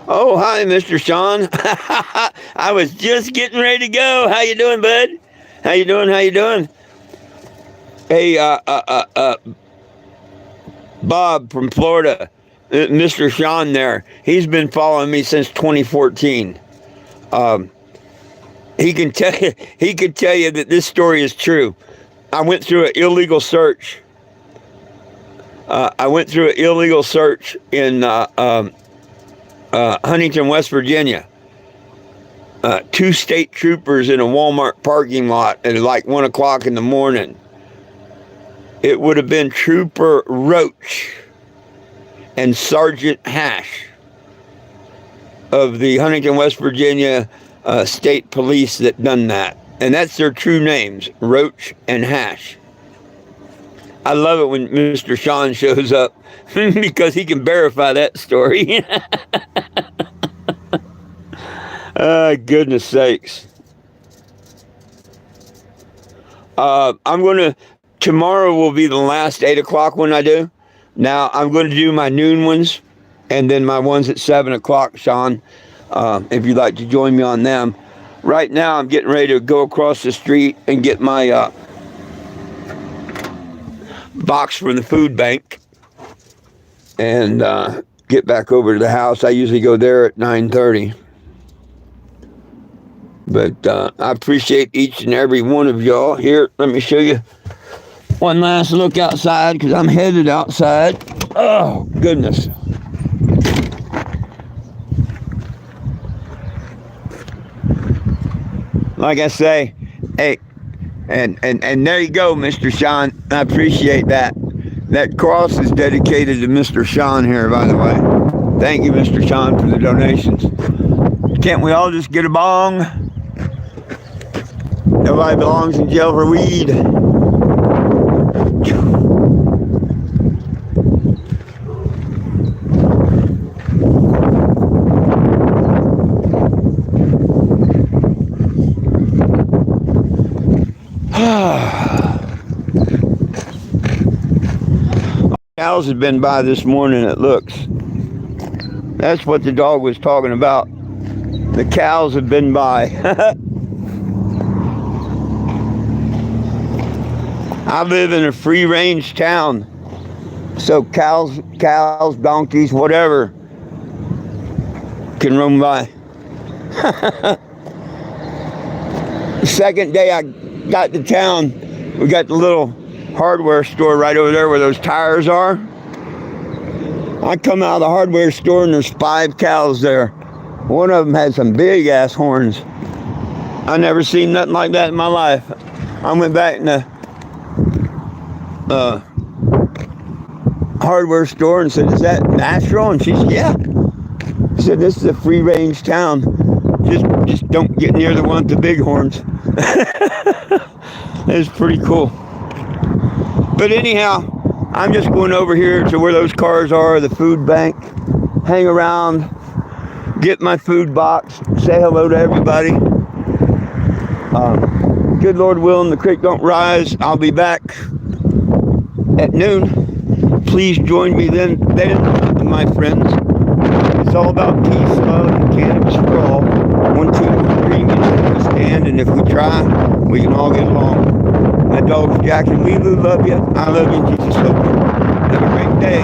Oh, hi, Mr. Sean. I was just getting ready to go. How you doing, bud? How you doing? Hey, Bob from Florida, Mr. Sean there, he's been following me since 2014. He can tell you that this story is true. I went through an illegal search. In Huntington, West Virginia. 2 state troopers in a Walmart parking lot at like 1 o'clock in the morning. It would have been Trooper Roach and Sergeant Hash of the Huntington, West Virginia State Police that done that. And that's their true names, Roach and Hash. I love it when Mr. Sean shows up because he can verify that story. Goodness sakes. Tomorrow will be the last 8 o'clock one I do. Now, I'm going to do my noon ones and then my ones at 7 o'clock, Sean, if you'd like to join me on them. Right now, I'm getting ready to go across the street and get my box from the food bank and get back over to the house. I usually go there at 9:30. But I appreciate each and every one of y'all. Here, let me show you one last look outside because I'm headed outside. Oh, goodness. like I say, hey, and there you go, Mr. Sean. I appreciate that. That cross is dedicated to Mr. Sean here, by the way. Thank you, Mr. Sean, for the donations. Can't we all just get a bong? Nobody belongs in jail for weed. Cows have been by this morning, it looks. That's what the dog was talking about. The cows have been by. I live in a free-range town, so cows, donkeys, whatever can roam by. The second day I got to town, we got the little hardware store right over there where those tires are. I come out of the hardware store and there's 5 cows there. One of them had some big ass horns. I never seen nothing like that in my life. I went back in the hardware store and said, "Is that natural?" And she said, "Yeah." She said, "This is a free range town. Just don't get near the one with the big horns." It's pretty cool. But anyhow, I'm just going over here to where those cars are, the food bank, hang around, get my food box, say hello to everybody. Good Lord willing, the creek don't rise. I'll be back at noon. Please join me then, my friends. It's all about peace, love, and cannabis for all. 1, 2, 3, we stand, and if we try, we can all get along. My dog's Jack, and we love you. I love you, Jesus. Have a great day.